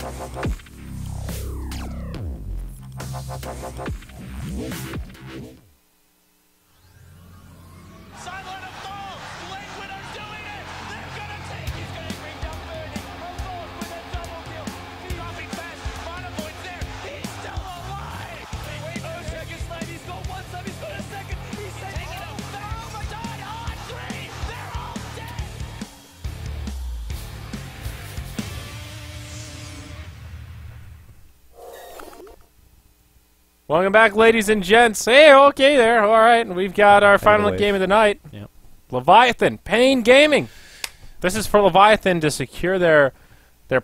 Silent of fall! Liquid are doing it! They're gonna take! He's gonna bring down paiN. Alone with a double kill. Dropping fast. Monovoid's there. He's still alive! Wait, second slide. He's going one side. He's going a second. He's taking it back. Oh my god! On three! They're all dead! Welcome back, ladies and gents. Hey, okay there. All right, and we've got our final game of the night. Yep. Leviathan, paiN Gaming. This is for Leviathan to secure their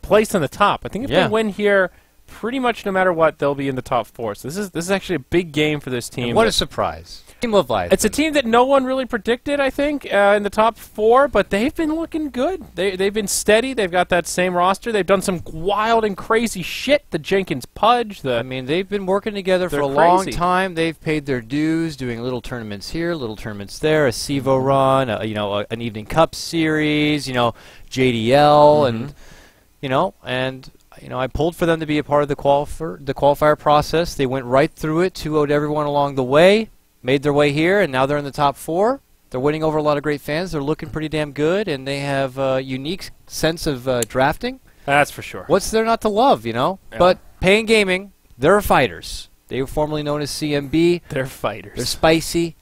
place in the top. I think if they win here, pretty much no matter what, they'll be in the top 4. So this is actually a big game for this team. And what a surprise. Team Leviathan. It's a team that no one really predicted, I think, in the top 4, but they've been looking good. They've been steady. They've got that same roster. They've done some wild and crazy shit. The Jenkins Pudge. I mean, they've been working together for a long time. They've paid their dues, doing little tournaments here, little tournaments there, a SEVO run, an Evening Cup series, JDL, and I pulled for them to be a part of the qualifier process. They went right through it, 2-0'd everyone along the way. Made their way here, and now they're in the top 4. They're winning over a lot of great fans. They're looking pretty damn good, and they have a unique sense of drafting. That's for sure. What's there not to love, Yeah. But paiN Gaming, they're fighters. They were formerly known as CMB. They're fighters. They're spicy.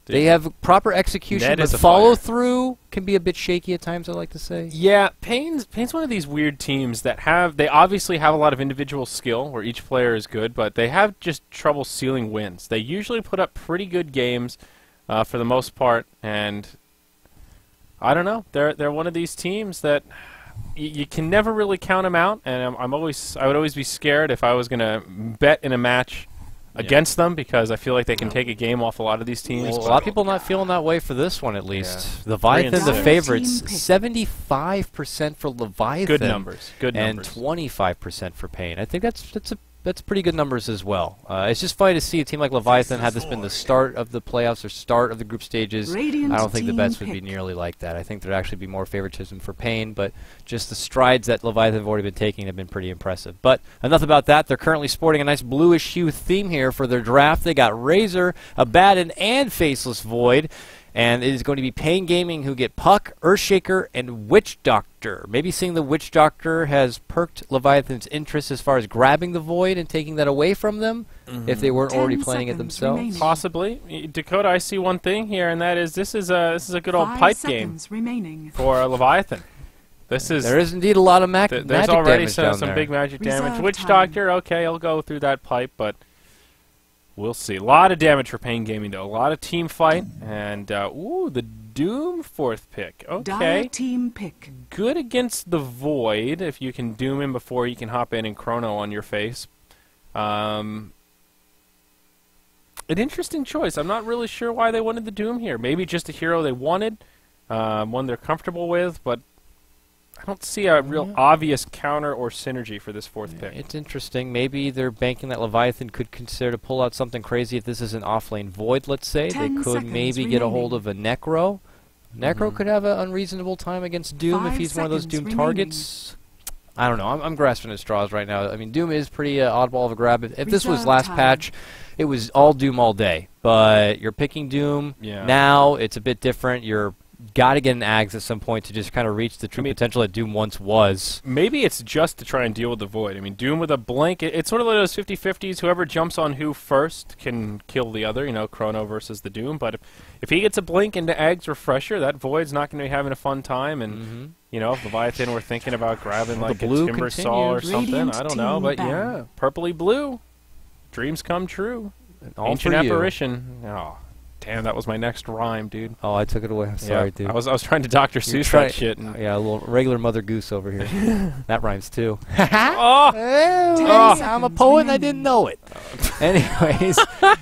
Dude. They have proper execution, but follow-through can be a bit shaky at times, I like to say. Yeah, paiN's one of these weird teams that they obviously have a lot of individual skill where each player is good, but they have just trouble sealing wins. They usually put up pretty good games for the most part, and I don't know. They're one of these teams that you can never really count them out, and I would always be scared if I was going to bet in a match against them, because I feel like they can take a game off a lot of these teams. Well, a lot of people not feeling that way for this one, at least. Leviathan, the favorites, 75% for Leviathan. Good numbers. Good numbers. And 25% for paiN. I think that's pretty good numbers as well. It's just funny to see a team like Leviathan have this been the start of the playoffs or start of the group stages. I don't think the bets would be nearly like that. I think there'd actually be more favoritism for paiN, but just the strides that Leviathan have already been taking have been pretty impressive. But enough about that. They're currently sporting a nice bluish hue theme here for their draft. They got Razor, Abaddon, and Faceless Void. And it is going to be paiN Gaming who get Puck, Earthshaker, and Witch Doctor. Maybe seeing the Witch Doctor has perked Leviathan's interest as far as grabbing the Void and taking that away from them if they weren't already planning it themselves. Remaining. Possibly. Dakota, I see one thing here, and that is this is a good old pipe game for Leviathan. There is indeed a lot of magic damage There's already down some there. big magic damage. Reserve Witch time. Doctor, okay, I'll go through that pipe, but we'll see. A lot of damage for paiN Gaming, though. A lot of team fight, and ooh, the Doom 4th pick. Okay, Team pick. good against the Void if you can Doom him before you can hop in and Chrono on your face. An interesting choice. I'm not really sure why they wanted the Doom here. Maybe just a hero they wanted, one they're comfortable with, but I don't see a real obvious counter or synergy for this 4th pick. It's interesting. Maybe they're banking that Leviathan could consider to pull out something crazy if this is an offlane Void, let's say. They 10 could maybe get a hold of a Necro. Necro could have an unreasonable time against Doom if 5 he's one of those Doom seconds targets. I don't know. I'm grasping at straws right now. I mean, Doom is pretty oddball of a grab. If this was Reserve last time. patch, it was all Doom all day. But you're picking Doom. Yeah. Now it's a bit different. You're got to get an Ags at some point to just kind of reach the true potential that Doom once was. Maybe it's just to try and deal with the Void. I mean, Doom with a blink, it's sort of like those 50-50s. Whoever jumps on who first can kill the other, Chrono versus the Doom. But if he gets a blink into Ags Refresher, that Void's not going to be having a fun time. And, if Leviathan were thinking about grabbing like a blue Timber Saw or continues. something, I don't know. But Radiant yeah, purpley blue. Dreams come true. All Ancient for you. Apparition. Oh, damn, that was my next rhyme, dude. Oh, I took it away. I'm sorry, dude. I was trying to Dr. Seuss that shit. And Yeah, a little regular Mother Goose over here. That rhymes too. oh! I'm a poet and I didn't know it. Anyways,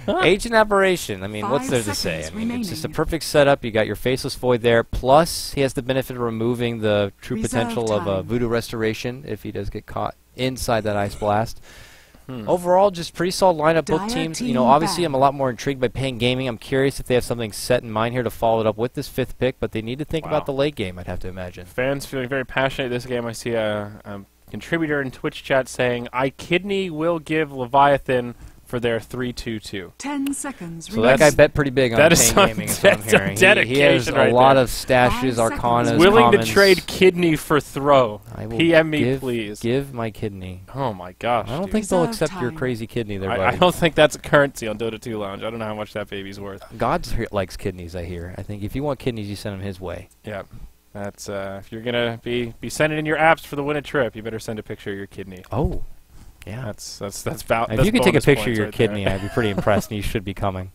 Ancient Apparition. I mean, what's 5 there to say? I seconds mean, it's just a remaining. perfect setup. You got your Faceless Void there. Plus, he has the benefit of removing the true Reserve potential of time. Voodoo Restoration if he does get caught inside that Ice Blast. Overall, just pretty solid lineup. Both Dire teams, team obviously back. I'm a lot more intrigued by paiN Gaming. I'm curious if they have something set in mind here to follow it up with this 5th pick, but they need to think about the late game, I'd have to imagine. Fans feeling very passionate this game. I see a contributor in Twitch chat saying, I kidney will give Leviathan for their 3-2-2. 10 seconds. So that guy bet pretty big on That is paiN Gaming, is what I'm that's some hearing. He has dedication a right lot there. of stashes, 5 arcanas, seconds. Willing commons. to trade kidney for throw. I will PM me, give, please. Give my kidney. Oh my gosh. I don't dude. think they'll Reserve accept your time. crazy kidney there, I buddy. don't think that's a currency on Dota 2 Lounge. I don't know how much that baby's worth. Likes kidneys, I hear. I think if you want kidneys, you send them his way. Yeah. That's if you're gonna be sending in your apps for the Win a Trip, you better send a picture of your kidney. Oh, yeah. That's If that's you could take a bonus picture of points your right kidney, there. I'd be pretty impressed, and you should be coming.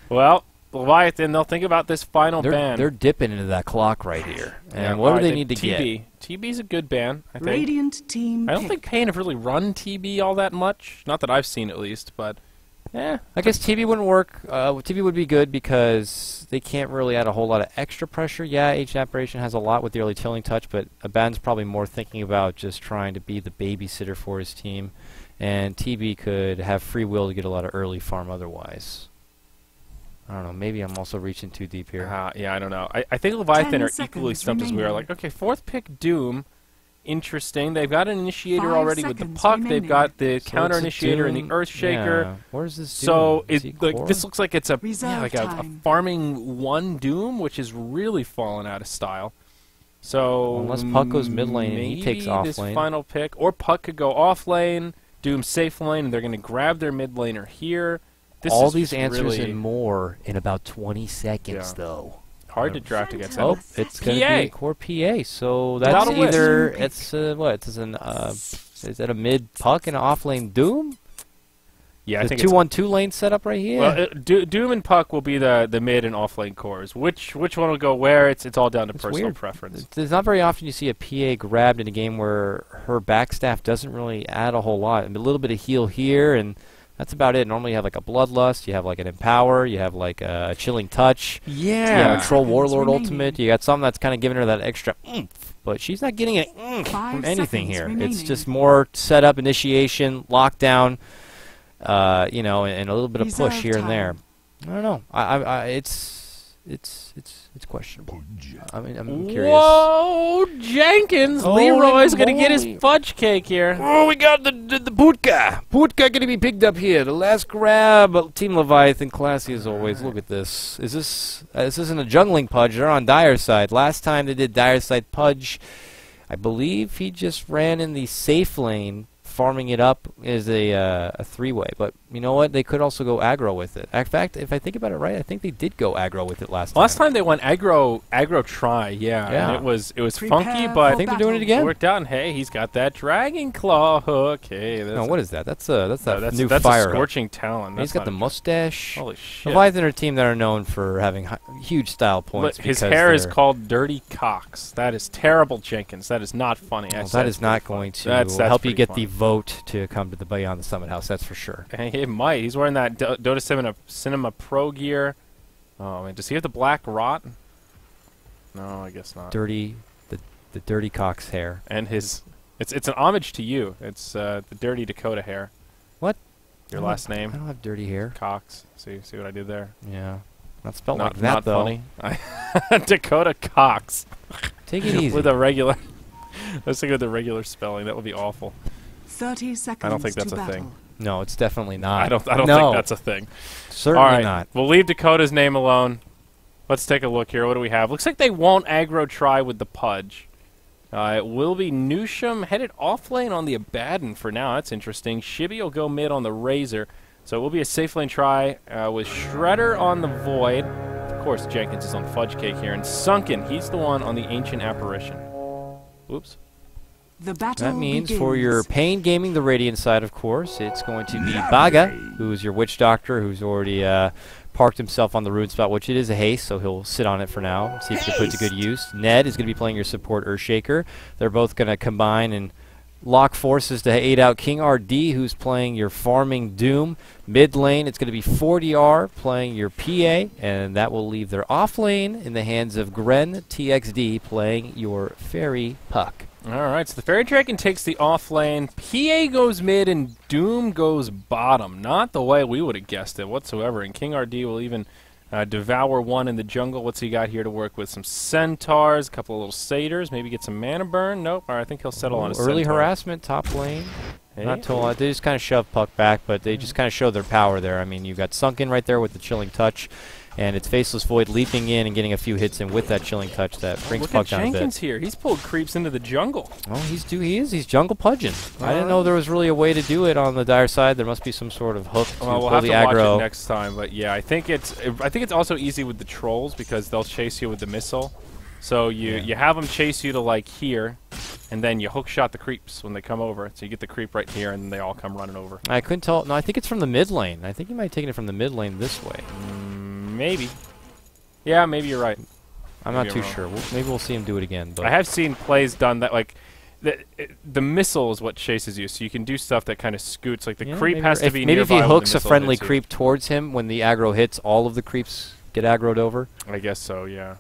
Well, Leviathan, they'll think about this final They're ban. dipping into that clock right here. And Yeah, what do alright, they then need to get? TB's a good ban, I think. Radiant team. I don't think paiN have really run TB all that much. Not that I've seen, at least, but I guess TB wouldn't work. TB would be good because they can't really add a whole lot of extra pressure. Yeah, Ancient Apparition has a lot with the early tilling touch, but Abaddon's probably more thinking about just trying to be the babysitter for his team. And TB could have free will to get a lot of early farm otherwise. I don't know. Maybe I'm also reaching too deep here. yeah, I don't know. I think Leviathan 10 are equally seconds stumped as we are. remaining. Like, okay, 4th pick Doom. Interesting. They've got an initiator 5 already with the seconds puck. They've remaining. got the So counter it's a initiator and the Doom- Earthshaker. Yeah. Where's this So Doom? Is he core? this looks like it's a Reserve like a time. farming 1 Doom, which is really fallen out of style. So Unless Puck goes mid lane and he takes off this lane. final pick, or Puck could go off lane, Doom safe lane, and they're going to grab their mid laner here. This All is these just answers really and more in about 20 seconds, Yeah. though. hard to draft against. Oh, Fantastic. it's going to PA. be a core PA. So Without that's a list. either is that a mid Puck and an off lane Doom? Yeah, I The think it's 2-1-2 lane setup right here. well, Doom and Puck will be the mid and off lane cores. Which one will go where? It's all down to It's personal weird. preference. There's not very often you see a PA grabbed in a game where her backstaff doesn't really add a whole lot. A little bit of heal here, and that's about it. Normally you have like a Bloodlust, you have like an Empower, you have like a Chilling Touch, you have a Troll Seconds Warlord remaining. Ultimate, you got something that's kind of giving her that extra oomph. But she's not getting an oomph 5 from anything seconds here. It's remaining. just more setup, initiation, lockdown, and a little bit of push Reserve here and there. time. I don't know. It's questionable. I mean, I'm curious. Whoa, Jenkins! Holy Leroy's gonna get his moly. fudge cake here. Oh, we got the Bootka. Bootka going to be picked up here. The last grab. Team Leviathan, classy as always. Look at this. This isn't a jungling Pudge. They're on Dire side. Last time they did Dire side Pudge, I believe he just ran in the safe lane, farming it up as a 3-way. But you know what? They could also go aggro with it. In fact, if I think about it right, I think they did go aggro with it last time. Last time they went aggro try, yeah. Yeah. And it was Prepare funky, for but I think they're doing it again. worked out. And hey, he's got that dragon claw hook. Hey, that's No, what is that? That's that new that's fire a hook. scorching talon. And That's he's got not the a- mustache. Holy shit! Leviathan are a team that are known for having huge style points. His because hair is they're- called Dirty Cocks. That is terrible, Jenkins. That is not funny. I Well, said that it's is not pretty funny. going to That's help you pretty get funny. the vote to come to the Beyond the Summit House. That's for sure. Hey, it might. He's wearing that Dota Cinema Pro gear. Oh man, does he have the black rot? No, I guess not. The Dirty Cox hair. And it's an homage to you. It's the Dirty Dakota hair. What? Your I last don't- I name? don't have dirty hair. Cox. See what I did there? Yeah, not spelled Not like that not though. funny. Dakota Cox Take it easy. with a regular. Let's think with the regular spelling. That would be awful. 30 seconds I don't think that's to a battle. thing. No, it's definitely not. I don't no, think that's a thing. certainly All right, not. we'll leave Dakota's name alone. Let's take a look here. What do we have? Looks like they won't aggro try with the Pudge. It will be Newsham headed off lane on the Abaddon for now. That's interesting. Shibby will go mid on the Razor. So it will be a safe lane try with Shredder on the Void. Of course, Jenkins is on Fudge Cake here. And Sunken, he's the one on the Ancient Apparition. Oops. The battle That means begins. for your paiN Gaming, the Radiant side, of course, it's going to be Baga, who's your Witch Doctor, who's already parked himself on the Rune spot, which it is a haste, so he'll sit on it for now, see if he can put it to good use. Ned is going to be playing your support Earthshaker. They're both going to combine and lock forces to aid out King RD, who's playing your farming Doom. Mid lane, it's going to be 40R playing your PA, and that will leave their off lane in the hands of Gren TXD playing your Fairy Puck. All right, so the Fairy Dragon takes the off lane. PA goes mid and Doom goes bottom. Not the way we would have guessed it whatsoever. And King RD will even Devour 1 in the jungle. What's he got here to work with? Some centaurs, a couple of little satyrs, maybe get some mana burn. Nope. All right, I think he'll settle on a early centaur. harassment top lane. Hey. Not too long. They just kind of shove puck back, but they just kind of show their power there. I mean, you've got Sunken right there with the chilling touch, and it's Faceless Void leaping in and getting a few hits in with that chilling touch that brings puck down a bit. Look at Jenkins here. He's pulled creeps into the jungle. Oh, he's jungle pudging. I didn't know there was really a way to do it on the Dire side. There must be some sort of hook to Well, we'll pull have the to aggro. watch it next time, but yeah, I think it's also easy with the trolls because they'll chase you with the missile. So you have them chase you to like here, and then you hook shot the creeps when they come over. So you get the creep right here, and then they all come running over. I couldn't tell. No, I think it's from the mid lane. I think you might have taken it from the mid lane this way. Maybe. Yeah, maybe you're right. I'm not too sure. Maybe we'll see him do it again. But I have seen plays done that like the missile is what chases you, so you can do stuff that kind of scoots. Like the creep has to be maybe if he nearby when hooks the a missile friendly hits you. creep towards him when the aggro hits, all of the creeps get aggroed over. I guess so. Yeah.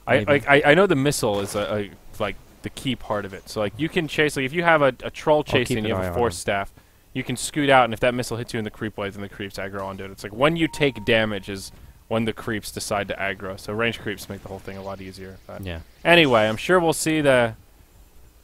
Maybe. I know the missile is like the key part of it. So like you can chase, like if you have a troll chasing and you have a force staff, you can scoot out, and if that missile hits you in the creep wave, then the creeps aggro onto it. It's like when you take damage is when the creeps decide to aggro. So range creeps make the whole thing a lot easier. But Yeah. anyway, I'm sure we'll see the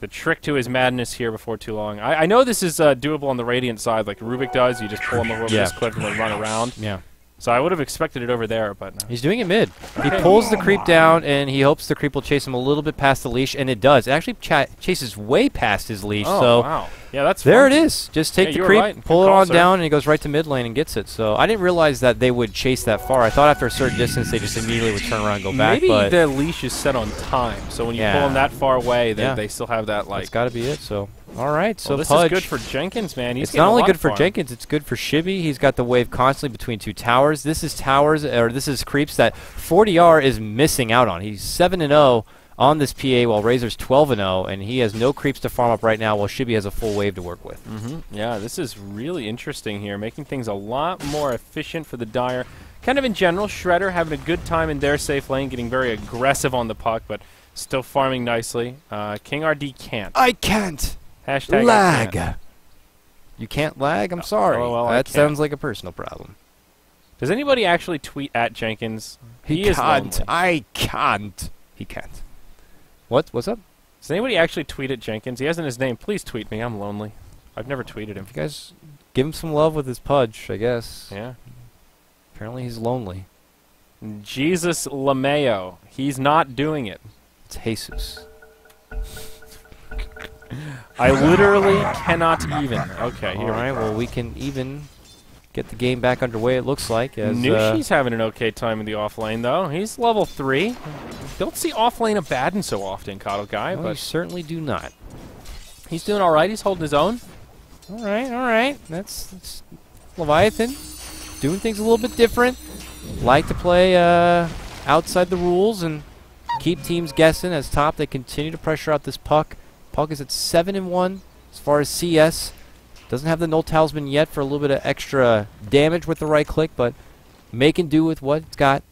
trick to his madness here before too long. I know this is doable on the Radiant side, like Rubik does. You just pull him over this cliff and then run around. Yeah. So I would have expected it over there, but no. He's doing it mid. He pulls the creep down, and he hopes the creep will chase him a little bit past the leash, and it does. It actually chases way past his leash. Oh, so wow. Yeah, that's there fun. it is. Just take Yeah, the you were creep, right. pull Good it call, on sir. down, and he goes right to mid lane and gets it. So I didn't realize that they would chase that far. I thought after a certain distance they just immediately would turn around and go back. Maybe but the leash is set on time, so when you Yeah. pull them that far away, Yeah. they still have that like. that's got to be it. So all right. So Well, this Pudge. is good for Jenkins, man. He's It's getting not a only lot good for farm. Jenkins, it's good for Shibby. He's got the wave constantly between two towers. This is towers, or this is creeps that 40R is missing out on. He's 7-0 on this PA, while Razor's 12-0, and he has no creeps to farm up right now, while Shibby has a full wave to work with. Yeah, this is really interesting here, making things a lot more efficient for the Dire. Kind of in general, Shredder having a good time in their safe lane, getting very aggressive on the puck, but still farming nicely. King RD can't. I can't Hashtag I lag. can't. You can't lag? I'm sorry. Oh, well, I that can't. sounds like a personal problem. Does anybody actually tweet at Jenkins? He is can't. lonely. I can't. He can't. What's up? Does anybody actually tweet at Jenkins? He hasn't his name. Please tweet me. I'm lonely. I've never tweeted him. You guys give him some love with his pudge, I guess. Yeah. Apparently he's lonely. Jesus LeMayo. He's not doing it. It's Jesus. I literally cannot even. Okay, All here right, well, we can even get the game back underway, it looks like. As Nushi's having an okay time in the off lane, though. He's level 3. Don't see off lane Abaddon so often, Coddle Guy, well, you but certainly do not. he's doing all right. He's holding his own. All right. That's Leviathan doing things a little bit different. Like to play outside the rules and keep teams guessing. As top, they continue to pressure out this puck. Puck is at 7-1 as far as CS. Doesn't have the Null Talisman yet for a little bit of extra damage with the right click, but making do with what it's got.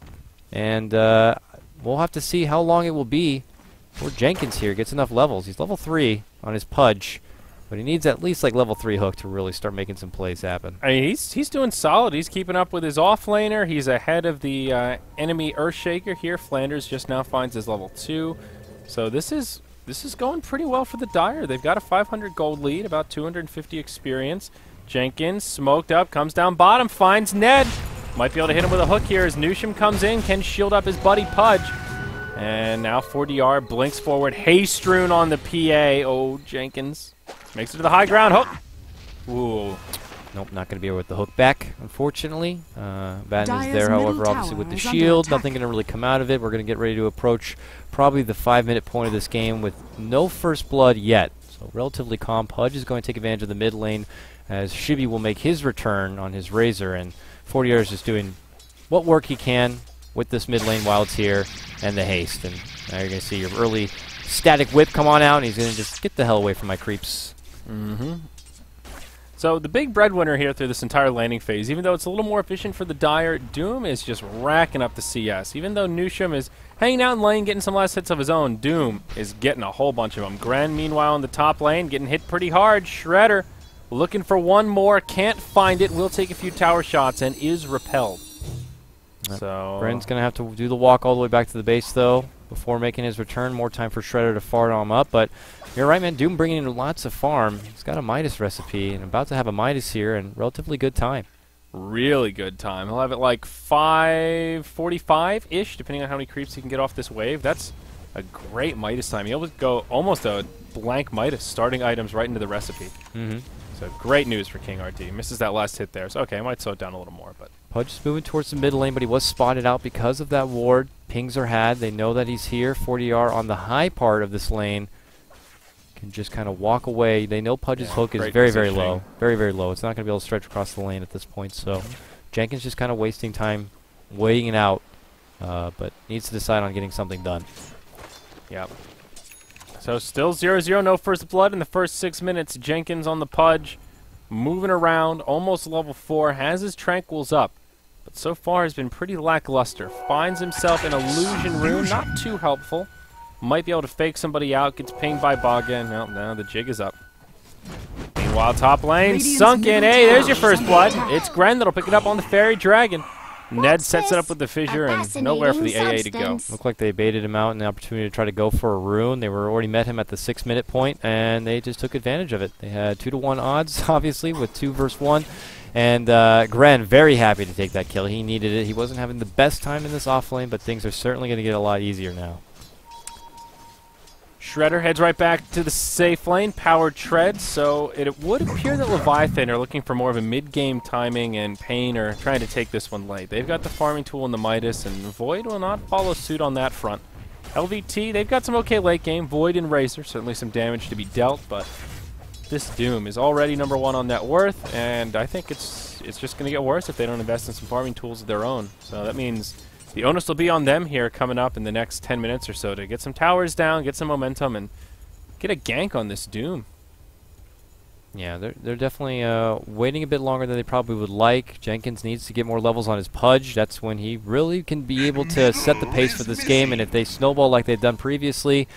And we'll have to see how long it will be before Jenkins here gets enough levels. He's level 3 on his Pudge, but he needs at least like level 3 hook to really start making some plays happen. I mean, he's doing solid. He's keeping up with his off laner. He's ahead of the enemy Earthshaker here. Flanders just now finds his level 2. So this is going pretty well for the Dire. They've got a 500 gold lead, about 250 experience. Jenkins smoked up, comes down bottom, finds Ned. Might be able to hit him with a hook here as Nushim comes in, can shield up his buddy Pudge. And now 4DR blinks forward, Haystrewn on the PA. Oh, Jenkins makes it to the high ground. Hook. Ooh. Nope, not going to be able with the hook back, unfortunately. Batten is Dyer's there, middle however, obviously with the tower is under shield. attack. Nothing going to really come out of it. We're going to get ready to approach probably the 5-minute point of this game with no first blood yet. So relatively calm. Pudge is going to take advantage of the mid lane as Shibby will make his return on his Razor. And 40R is just doing what work he can with this mid lane while it's here and the haste. And now you're going to see your early static whip come on out, and he's going to just get the hell away from my creeps. So the big breadwinner here through this entire landing phase, even though it's a little more efficient for the Dire, Doom is just racking up the CS. Even though Nushim is hanging out in lane, getting some last hits of his own, Doom is getting a whole bunch of them. Gren, meanwhile, in the top lane, getting hit pretty hard. Shredder looking for one more, can't find it, will take a few tower shots, and is repelled. So Gren's going to have to do the walk all the way back to the base, though, before making his return. More time for Shredder to farm him up. But you're right, man. Doom bringing in lots of farm. He's got a Midas recipe and about to have a Midas here and relatively good time. really good time. He'll have it like 5:45-ish, depending on how many creeps he can get off this wave. That's a great Midas time. He'll go almost a blank Midas, starting items right into the recipe. So great news for King RD. Misses that last hit there. So okay, I might slow it down a little more, but Pudge is moving towards the mid lane, but he was spotted out because of that ward. Pings are had. They know that he's here. 40R on the high part of this lane. Can just kind of walk away. They know Pudge's hook is very, very low. Very, very low. It's not going to be able to stretch across the lane at this point. So Jenkins just kind of wasting time, waiting it out, but needs to decide on getting something done. Yep. So still 0-0, no first blood in the first 6 minutes. Jenkins on the Pudge, moving around, almost level 4, has his Tranquils up, but so far has been pretty lackluster. Finds himself in Illusion Rune, not too helpful. Might be able to fake somebody out, gets pinged by Baga, and now the jig is up. Meanwhile, top lane, sunk in. Hey, there's your first blood. It's Gren that'll pick it up on the Fairy Dragon. Ned sets it up with the fissure and nowhere for the AA to go. Looked like they baited him out and the opportunity to try to go for a rune. They were already met him at the 6-minute point, and they just took advantage of it. They had 2-to-1 odds, obviously, with 2 versus 1. And Gren very happy to take that kill. He needed it. He wasn't having the best time in this off lane, but things are certainly going to get a lot easier now. Shredder heads right back to the safe lane, powered tread, so it would appear that Leviathan are looking for more of a mid-game timing, and paiN are trying to take this one late. They've got the farming tool in the Midas, and Void will not follow suit on that front. LVT, they've got some okay late game. Void and Razor, certainly some damage to be dealt, but this Doom is already #1 on net worth, and I think it's just going to get worse if they don't invest in some farming tools of their own. So that means the onus will be on them here coming up in the next 10 minutes or so to get some towers down, get some momentum, and get a gank on this Doom. Yeah, they're definitely waiting a bit longer than they probably would like. Jenkins needs to get more levels on his Pudge. That's when he really can be able to set the pace for this game, and if they snowball like they've done previously,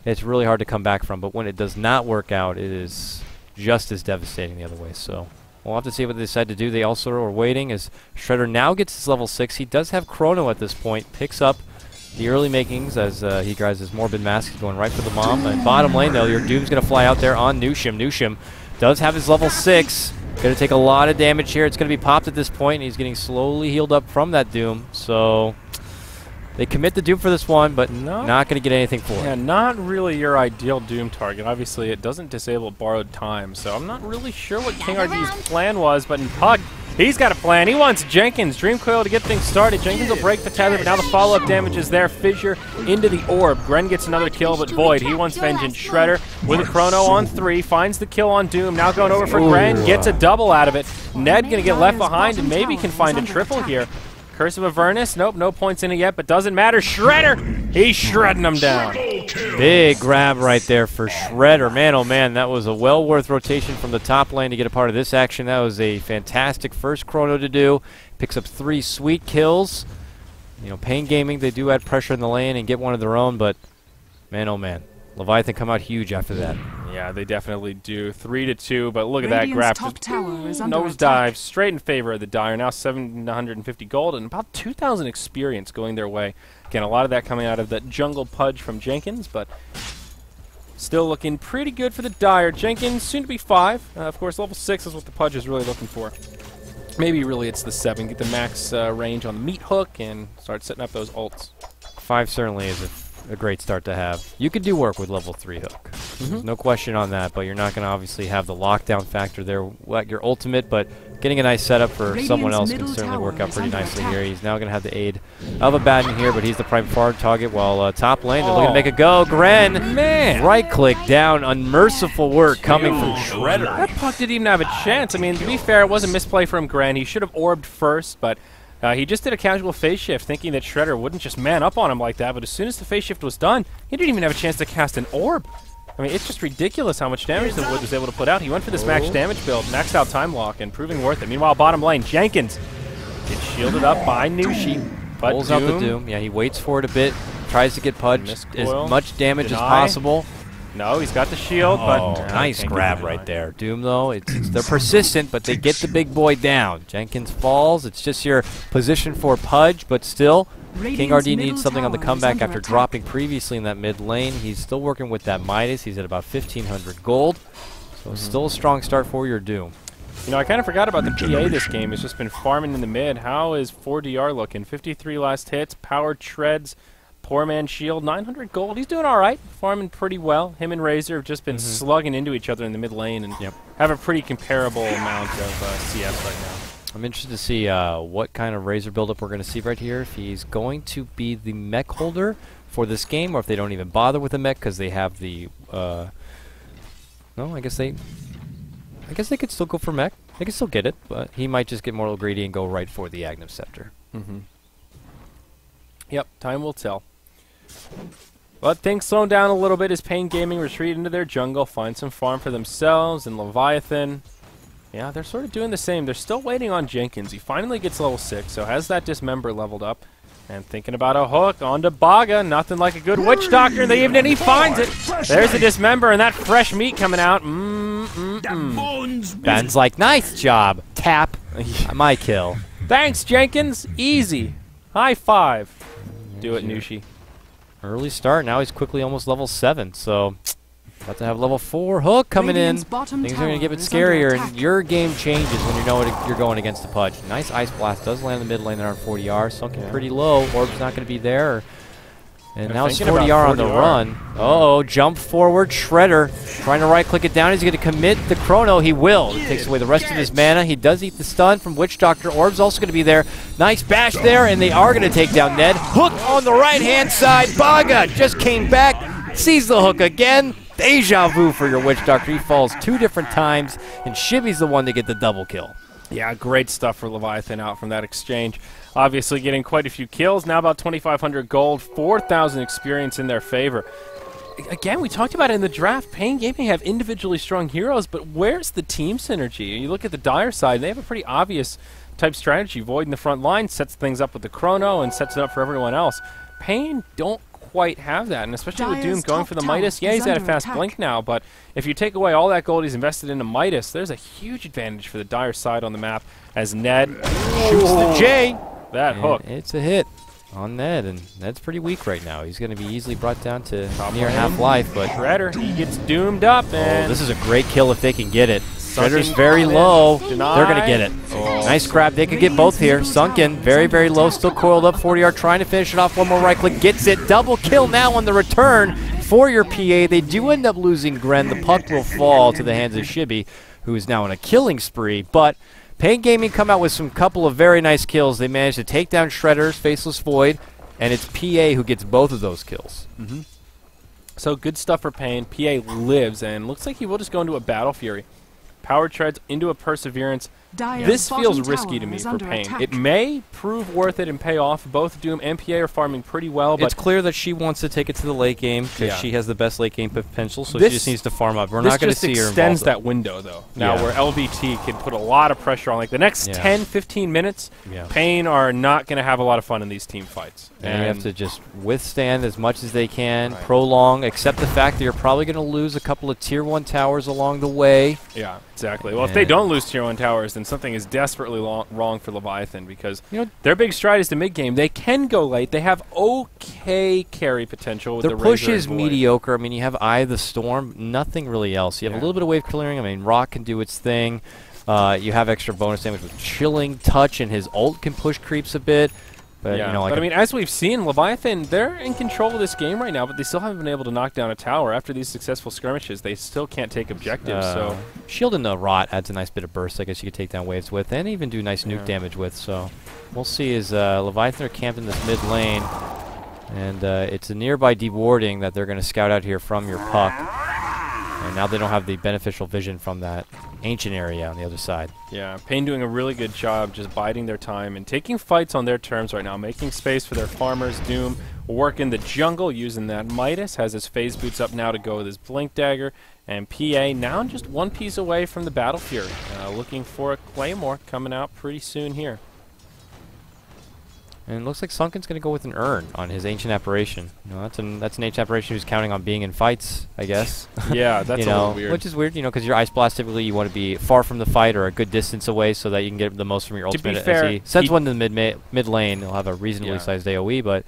it's really hard to come back from. But when it does not work out, it is just as devastating the other way. So we'll have to see what they decide to do. They also are waiting as Shredder now gets his level 6. He does have Chrono at this point. Picks up the early makings as he grabs his Morbid Mask. He's going right for the Mom. And bottom lane, though, your Doom's going to fly out there on Nushim. Nushim does have his level 6. Going to take a lot of damage here. It's going to be popped at this point, and he's getting slowly healed up from that Doom. So they commit the Doom for this one, but not going to get anything for it. Yeah, not really your ideal Doom target. Obviously, it doesn't disable borrowed time, so I'm not really sure what King RD's plan was, but in Pug, he's got a plan. He wants Jenkins, Dream Coil to get things started. Jenkins will break the tether, but now the follow-up damage is there. Fissure into the orb. Gren gets another kill, but Void, he wants Vengeance. Shredder with a Chrono on 3, finds the kill on Doom. Now going over for Gren, gets a double out of it. Ned going to get left behind and maybe can find a triple here. Curse of Avernus, nope, no points in it yet, but doesn't matter. Shredder, he's shredding him down. Big grab right there for Shredder. Man, oh man, that was a well-worth rotation from the top lane to get a part of this action. That was a fantastic first Chrono to do. Picks up 3 sweet kills. You know, paiN Gaming, they do add pressure in the lane and get one of their own, but man, oh man. Leviathan come out huge after that. Yeah, they definitely do. 3-2, but look at that graph. Top tower is under Nosedive straight in favor of the Dire. Now 750 gold and about 2,000 experience going their way. Again, a lot of that coming out of that jungle Pudge from Jenkins, but still looking pretty good for the Dire. Jenkins soon to be 5. Of course, level 6 is what the Pudge is really looking for. Maybe really it's the 7. Get the max range on the meat hook and start setting up those ults. 5 certainly is a great start to have. You could do work with level 3 hook. No question on that, but you're not going to obviously have the lockdown factor there like your ultimate, but getting a nice setup for someone else can certainly work out pretty nicely here. He's now going to have the aid of a Batten here, but he's the prime forward target while top lane, they're looking to make a go. Gren, man, right-click down, unmerciful work coming from Shredder. That puck didn't even have a chance. I mean, to be fair, it was a misplay from Gren. He should have orbed first, but he just did a casual phase shift thinking that Shredder wouldn't just man up on him like that, but as soon as the phase shift was done, he didn't even have a chance to cast an orb. I mean, it's just ridiculous how much damage the Wood was able to put out. He went for this max damage build, maxed out time lock, and proving worth it. Meanwhile, bottom lane, Jenkins gets shielded up by Nushi. But pulls out the Doom. Yeah, he waits for it a bit, tries to get Pudge as much damage as possible. No, he's got the shield, but nice grab right there. Doom, though, they're persistent, but they get the big boy down. Jenkins falls. It's just your position for Pudge, but still, King RD needs something on the comeback after dropping previously in that mid lane. He's still working with that Midas. He's at about 1,500 gold. So still a strong start for your Doom. You know, I kind of forgot about the PA this game. It's just been farming in the mid. How is 4DR looking? 53 last hits, powered treads, poor man shield, 900 gold. He's doing all right, farming pretty well. Him and Razor have just been slugging into each other in the mid lane and have a pretty comparable amount of CS right now. I'm interested to see what kind of Razor buildup we're going to see right here. If he's going to be the mech holder for this game, or if they don't even bother with the mech because they have the... no, I guess they could still go for mech. They could still get it, but he might just get more greedy and go right for the Aghanim Scepter. Yep, time will tell. But things slowing down a little bit as paiN Gaming retreat into their jungle, find some farm for themselves, and Leviathan, yeah, they're sort of doing the same. They're still waiting on Jenkins. He finally gets level 6, so has that Dismember leveled up. And thinking about a hook onto Baga. Nothing like a good Witch Doctor in the evening. He finds it. There's the Dismember and that fresh meat coming out. Ben's like, nice job. Tap. My kill. Thanks, Jenkins. Easy. High five. Do it, Nushi. Early start. Now he's quickly almost level 7. So, about to have level 4 hook coming in. Things are going to get a bit scarier, and your game changes when you know you're going against the Pudge. Nice Ice Blast does land in the mid lane there on 40R. Sunken pretty low. Orb's not going to be there. And now it's 40R on the run. Uh-oh, jump forward. Shredder trying to right-click it down. He's going to commit the Chrono. He will. He takes away the rest of his mana. He does eat the stun from Witch Doctor. Orb's also going to be there. Nice bash there, and they are going to take down Ned. Hook on the right-hand side. Baga just came back. Sees the hook again. Deja vu for your Witch Doctor. He falls 2 different times, and Shibby's the one to get the double kill. Yeah, great stuff for Leviathan out from that exchange. Obviously getting quite a few kills, now about 2,500 gold, 4,000 experience in their favor. Again, we talked about it in the draft. paiN Gaming have individually strong heroes, but where's the team synergy? You look at the Dire side, they have a pretty obvious type strategy. Void in the front line sets things up with the Chrono and sets it up for everyone else. paiN don't quite have that, and especially with Doom going for the Midas. Yeah, he's at a fast blink now, but if you take away all that gold he's invested into Midas, there's a huge advantage for the Dire side on the map as Ned shoots the J. That hook. It's a hit on Ned, and Ned's pretty weak right now. He's going to be easily brought down to near half-life, but Shredder, he gets doomed up, and this is a great kill if they can get it. Shredder's very low. They're going to get it. Nice grab. They could get both here. Sunken, very, very low, still coiled up. 40R trying to finish it off. One more right click, gets it. Double kill now on the return for your PA. They do end up losing Gren. The puck will fall to the hands of Shibby, who is now on a killing spree, but paiN Gaming come out with some couple of very nice kills. They managed to take down Shredder's Faceless Void, and it's PA who gets both of those kills. So good stuff for paiN. PA lives, and looks like he will just go into a Battle Fury. Power treads into a Perseverance. This feels risky to me for paiN. It may prove worth it and pay off. Both Doom and PA are farming pretty well. But it's clear that she wants to take it to the late game because she has the best late game potential, so she just needs to farm up. We're not going to see her involved. This just extends that window, though. Now, where LVT can put a lot of pressure on. Like, the next 10, 15 minutes, paiN are not going to have a lot of fun in these team fights. And you have to just withstand as much as they can, prolong, accept the fact that you're probably going to lose a couple of Tier 1 towers along the way. Yeah, exactly. Well, if they don't lose Tier 1 towers, then something is desperately wrong for Leviathan because their big stride is the mid-game. They can go late. They have okay carry potential with the Razor. Their push is Void. mediocre. I mean, you have Eye of the Storm, nothing really else. You have a little bit of wave clearing. I mean, Rock can do its thing. You have extra bonus damage with Chilling Touch, and his ult can push creeps a bit. But, you know, like but I mean, as we've seen, Leviathan, they're in control of this game right now, but they still haven't been able to knock down a tower. After these successful skirmishes, they still can't take objectives. So Shield in the Rot adds a nice bit of burst, I guess you could take down waves with, and even do nice nuke damage with. So we'll see as Leviathan are camped in this mid lane, and it's a nearby dewarding that they're going to scout out here from your puck. And now they don't have the beneficial vision from that ancient area on the other side. Yeah, paiN doing a really good job just biding their time and taking fights on their terms right now, making space for their farmers. Doom working the jungle using that Midas, has his phase boots up now to go with his Blink Dagger, and PA now just one piece away from the Battle Fury, looking for a Claymore coming out pretty soon here. And it looks like Sunken's going to go with an Urn on his Ancient Apparition. You know, that's an Ancient Apparition who's counting on being in fights, I guess. Yeah, that's you a know, little weird. which is weird, you know, because your Ice Blast typically you want to be far from the fight or a good distance away so that you can get the most from your ultimate. To be fair, as he sends one to the mid lane, he'll have a reasonably sized AoE, but,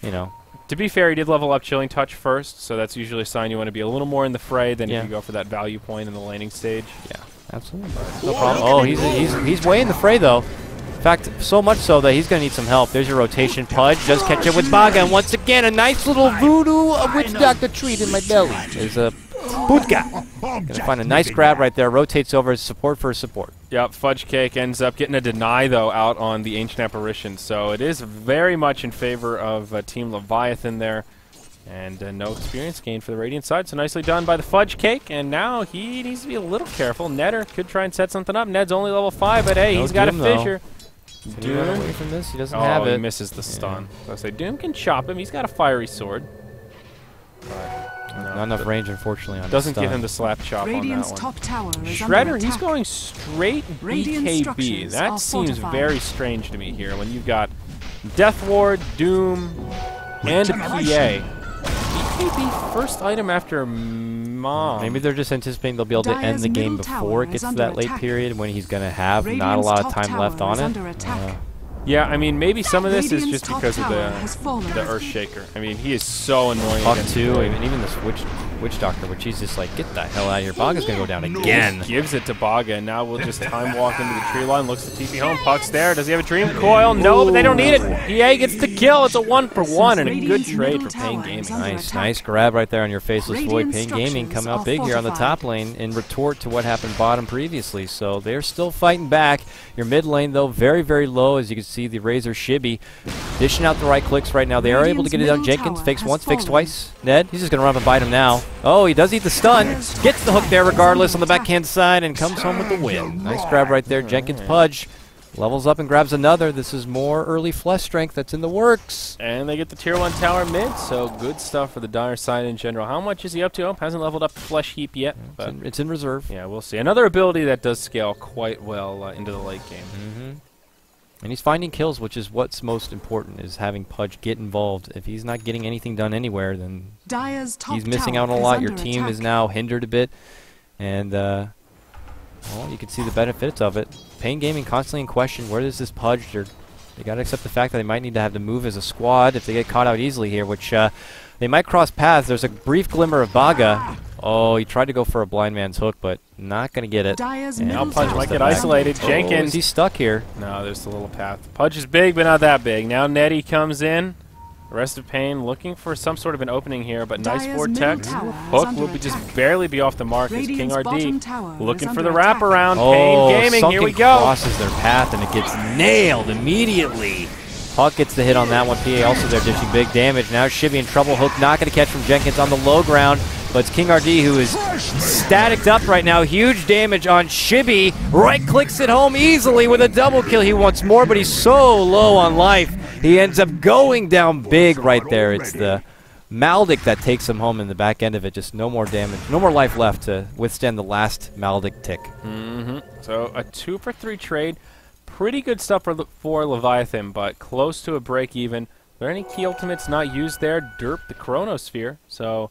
you know. To be fair, he did level up Chilling Touch first, so that's usually a sign you want to be a little more in the fray than if you go for that value point in the laning stage. Yeah, absolutely. No problem. Oh, he's way in the fray, though. In fact, so much so that he's going to need some help. There's your rotation. Pudge does catch it with Baga, and once again, a nice little voodoo witch doctor treat in my belly. There's a Budka. Going to find a nice grab right there. Rotates over as support for support. Yep, Fudge Cake ends up getting a deny, though, out on the Ancient Apparition. So it is very much in favor of Team Leviathan there. And no experience gain for the Radiant side. So nicely done by the Fudge Cake. And now he needs to be a little careful. Netter could try and set something up. Ned's only level 5, but hey, he's got a fissure. Can he run away from this? He doesn't have it. He misses the stun. So I say Doom can chop him. He's got a fiery sword. But not enough range, unfortunately, on doesn't give him the slap chop on that one. Top tower is Shredder, he's going straight BKB. That seems very strange to me here when you've got Death Ward, Doom, and a PA. BKB first item after Mom. Maybe they're just anticipating they'll be able to end the game before it gets to that late period when he's going to have not a lot of time left on it. Yeah, I mean, maybe some of this is just because of the Earthshaker. I mean, he is so annoying. Puck too, even this Witch Doctor, which he's just like, get the hell out of here. Baga's going to go down again. Gives it to Baga, and now we'll just time walk into the tree line. Looks to TP home. Puck's there. Does he have a Dream Coil? No, but they don't need it. PA gets the kill. It's a 1-for-1 and a good trade for paiN Gaming. Nice grab right there on your Faceless Void. paiN Gaming coming out big here on the top lane in retort to what happened bottom previously. So they're still fighting back. Your mid lane, though, very, very low, as you can see the Razor Shibby dishing out the right clicks right now. They are able to get it on Jenkins. Fakes once, fakes twice. Ned, he's just going to run up and bite him now. Oh, he does eat the stun. Gets the hook there regardless on the backhand side and comes home with the win. Nice grab right there. Jenkins Pudge levels up and grabs another. This is more early flesh strength that's in the works. And they get the tier 1 tower mid, so good stuff for the Dire side in general. How much is he up to? Oh, hasn't leveled up the Flesh Heap yet. But it's in reserve. Yeah, we'll see. Another ability that does scale quite well into the late game. And he's finding kills, which is what's most important, is having Pudge get involved. If he's not getting anything done anywhere, then he's missing out on a lot. Your team is now hindered a bit. And, well, you can see the benefits of it. paiN Gaming constantly in question. Where is this Pudge? They got to accept the fact that they might need to have to move as a squad if they get caught out easily here, which they might cross paths. There's a brief glimmer of Baga. Oh, he tried to go for a blind man's hook, but not going to get it. And now Pudge might get isolated. Jenkins. Is he stuck here? No, there's the little path. Pudge is big, but not that big. Now Nettie comes in. The rest of paiN looking for some sort of an opening here, but nice vortex. Hook will just barely be off the mark as King RD looking for the wraparound. paiN Gaming, here we go. Crosses their path, and it gets nailed immediately. Hawk gets the hit on that one. PA also there dishing big damage. Now Shibby in trouble. Hook not going to catch from Jenkins on the low ground. But it's King RD who is staticked up right now. Huge damage on Shibby. Right-clicks it home easily with a double kill. He wants more, but he's so low on life. He ends up going down big right there. It's the Maldic that takes him home in the back end of it. Just no more damage. No more life left to withstand the last Maldic tick. So a 2-for-3 trade. Pretty good stuff for Leviathan, but close to a break even. Are there any key ultimates not used there? Derp the Chronosphere. So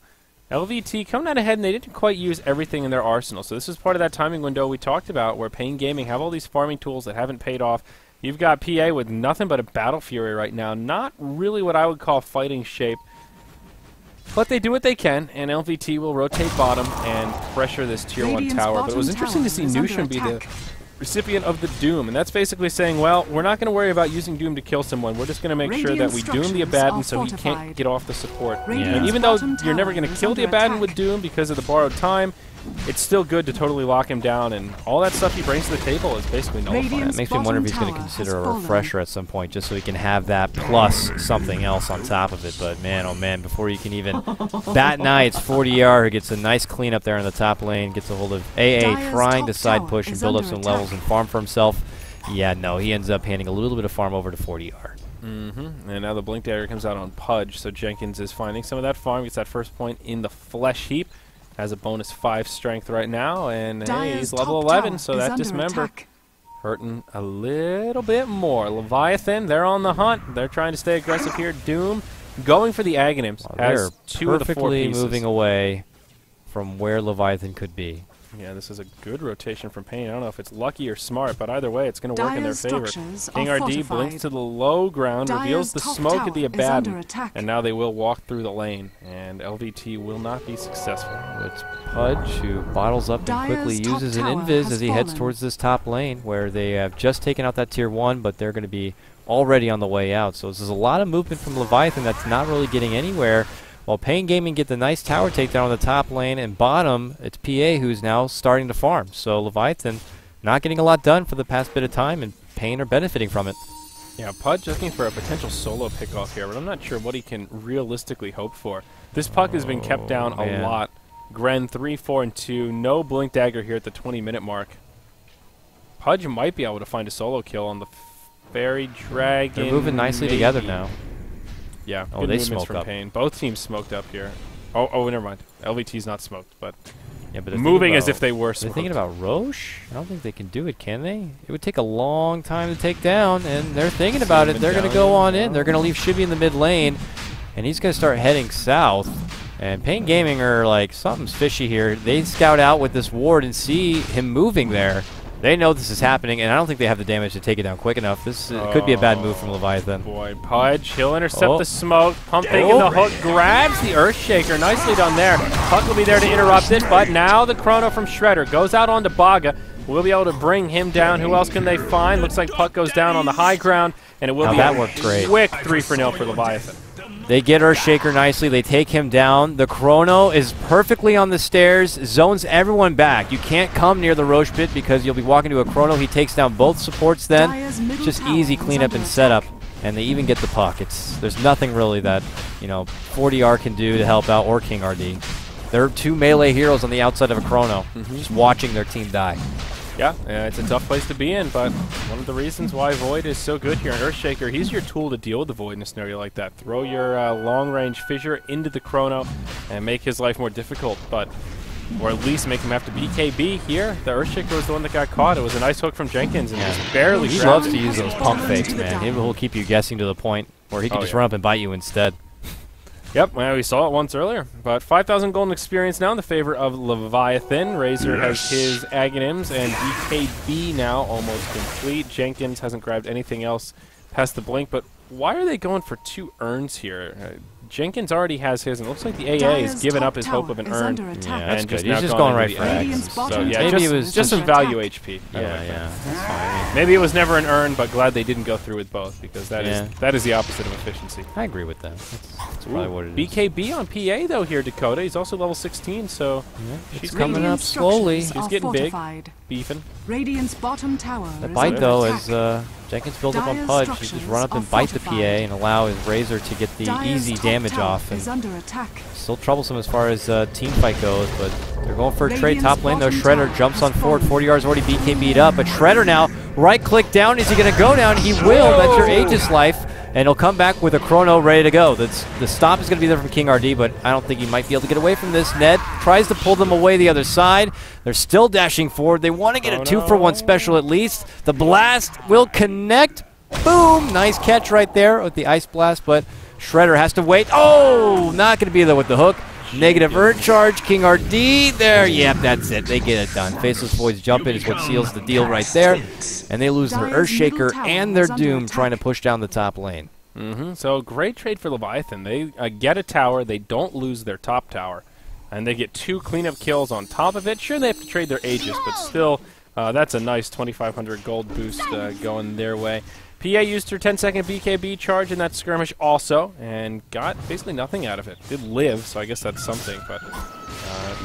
LVT coming out ahead, and they didn't quite use everything in their arsenal. So this is part of that timing window we talked about where paiN Gaming have all these farming tools that haven't paid off. You've got PA with nothing but a Battle Fury right now. Not really what I would call fighting shape. But they do what they can, and LVT will rotate bottom and pressure this tier 1 tower. But it was interesting to see Nushin be the recipient of the Doom, and that's basically saying, well, we're not going to worry about using Doom to kill someone. We're just going to make sure that we Doom the Abaddon so he can't get off the support. And even though you're never going to kill the Abaddon with Doom because of the borrowed time, it's still good to totally lock him down, and all that stuff he brings to the table is basically nullified. It makes me wonder if he's going to consider a refresher at some point just so he can have that plus something else on top of it. But man, oh man, before you can even bat an eye, it's 40R who gets a nice cleanup there in the top lane, gets a hold of AA trying to side push and build up some levels and farm for himself. Yeah, no, he ends up handing a little bit of farm over to 40R. And now the Blink Dagger comes out on Pudge, so Jenkins is finding some of that farm, gets that first point in the Flesh Heap. Has a bonus 5 strength right now, and hey, he's level 11, so that Dismember hurting a little bit more. Leviathan, they're on the hunt. They're trying to stay aggressive here. Doom going for the Aghanims. Well, has they're 2 of the 4 perfectly pieces. moving away from where Leviathan could be. Yeah, this is a good rotation from paiN. I don't know if it's lucky or smart, but either way, it's going to work in their Dire's favor. structures King are RD blinks fortified. to the low ground, Dire's reveals the top smoke at the tower is under Abaddon, attack. and now they will walk through the lane, and LVT will not be successful. It's Pudge who bottles up and Dire's quickly top uses an tower invis has as he heads fallen. towards this top lane where they have just taken out that tier 1, but they're going to be already on the way out. So this is a lot of movement from Leviathan that's not really getting anywhere. While paiN Gaming get the nice tower takedown on the top lane, and bottom, it's PA who's now starting to farm. So Leviathan not getting a lot done for the past bit of time, and paiN are benefiting from it. Yeah, Pudge looking for a potential solo pickoff here, but I'm not sure what he can realistically hope for. This puck has been kept down a man. lot. Gren 3, 4, and 2. No Blink Dagger here at the 20-minute mark. Pudge might be able to find a solo kill on the Fairy Dragon. They're moving nicely together maybe. now. Yeah, Oh, good they movements smoked from up. paiN. Both teams smoked up here. Oh, never mind. LVT's not smoked, but Yeah, but they're moving thinking as about- if they were They're smoked. thinking about Roche? I don't think they can do it, can they? It would take a long time to take down, and they're thinking about it. Steaming They're going to down. go on in. They're going to leave Shibby in the mid lane, and he's going to start heading south. And paiN Gaming are like, something's fishy here. They scout out with this ward and see him moving there. They know this is happening, and I don't think they have the damage to take it down quick enough. This could be a bad move from Leviathan. Boy, Pudge, he'll intercept Oh. the smoke. Pump faking the hook, grabs the Earthshaker. Nicely done there. Puck will be there to interrupt it, but now the chrono from Shredder goes out onto Baga. We'll be able to bring him down. Who else can they find? Looks like Puck goes down on the high ground, and it will Now be that a worked great. quick 3-0 for Leviathan. They get Earthshaker nicely. They take him down. The chrono is perfectly on the stairs, zones everyone back. You can't come near the Roche pit because you'll be walking to a chrono. He takes down both supports then. Dire's middle Just tower easy is cleanup under and setup. And they even get the puck. There's nothing really that, 40R can do to help out, or King RD. They're 2 melee heroes on the outside of a chrono, just watching their team die. Yeah, it's a tough place to be in, but one of the reasons why Void is so good here in Earthshaker, he's your tool to deal with the Void in a scenario like that. Throw your long-range fissure into the chrono and make his life more difficult, or at least make him have to BKB here. The Earthshaker was the one that got caught. It was a nice hook from Jenkins, and just barely He grabbed loves it. to use those pump fakes, man. He'll keep you guessing to the point where he can just run up and bite you instead. Yep, well, we saw it once earlier. But 5,000 golden experience now in the favor of Leviathan. Razor has his Aghanims, and BKB now almost complete. Jenkins hasn't grabbed anything else past the blink, but why are they going for 2 urns here? Jenkins already has his, and it looks like the AA has given up his hope of an urn. Yeah, that's And good. just He's now just gone going right into for the Radiant's X. bottom So yeah, Maybe it was just some under value attack. HP. Yeah, that's fine. Maybe it was never an urn, but glad they didn't go through with both, because that Yeah. is the opposite of efficiency. I agree with that. That's probably what it is. BKB on PA though here, Dakota. He's also level 16, so It's she's coming Radiant up slowly. structures are She's getting big. fortified. beefing. Radiant's bottom tower The is bite, under though, attack. is Jenkins built up on Dire's Pudge. He just structures run up and are bite the PA fortified. and allow his Razor to get the Dire's easy top damage tower off. is And under attack. still troublesome as far as team fight goes, but they're going for a trade Radiant's top lane, though. bottom Shredder tower jumps on has forward. fallen. 40 yards already BKB'd up, but Shredder now right-click down. Is he going to go down? He will. That's your Aegis life. And he'll come back with a chrono ready to go. The stop is going to be there from King RD, but I don't think he might be able to get away from this. Ned tries to pull them away the other side. They're still dashing forward. They want to get a 2-for-1 special at least. The blast will connect. Boom! Nice catch right there with the ice blast, but Shredder has to wait. Oh! Not going to be there with the hook. Negative Earth Charge. King RD there. Yep, that's it. They get it done. Faceless Void's jump in is what seals the deal right there. And they lose their Dire's middle Earthshaker tower and their is under Doom attack. trying to push down the top lane. So great trade for Leviathan. They get a tower. They don't lose their top tower. And they get 2 cleanup kills on top of it. Sure, they have to trade their Aegis, but still, that's a nice 2,500 gold boost going their way. PA used her 10-second BKB charge in that skirmish also, and got basically nothing out of it. Did live, so I guess that's something, but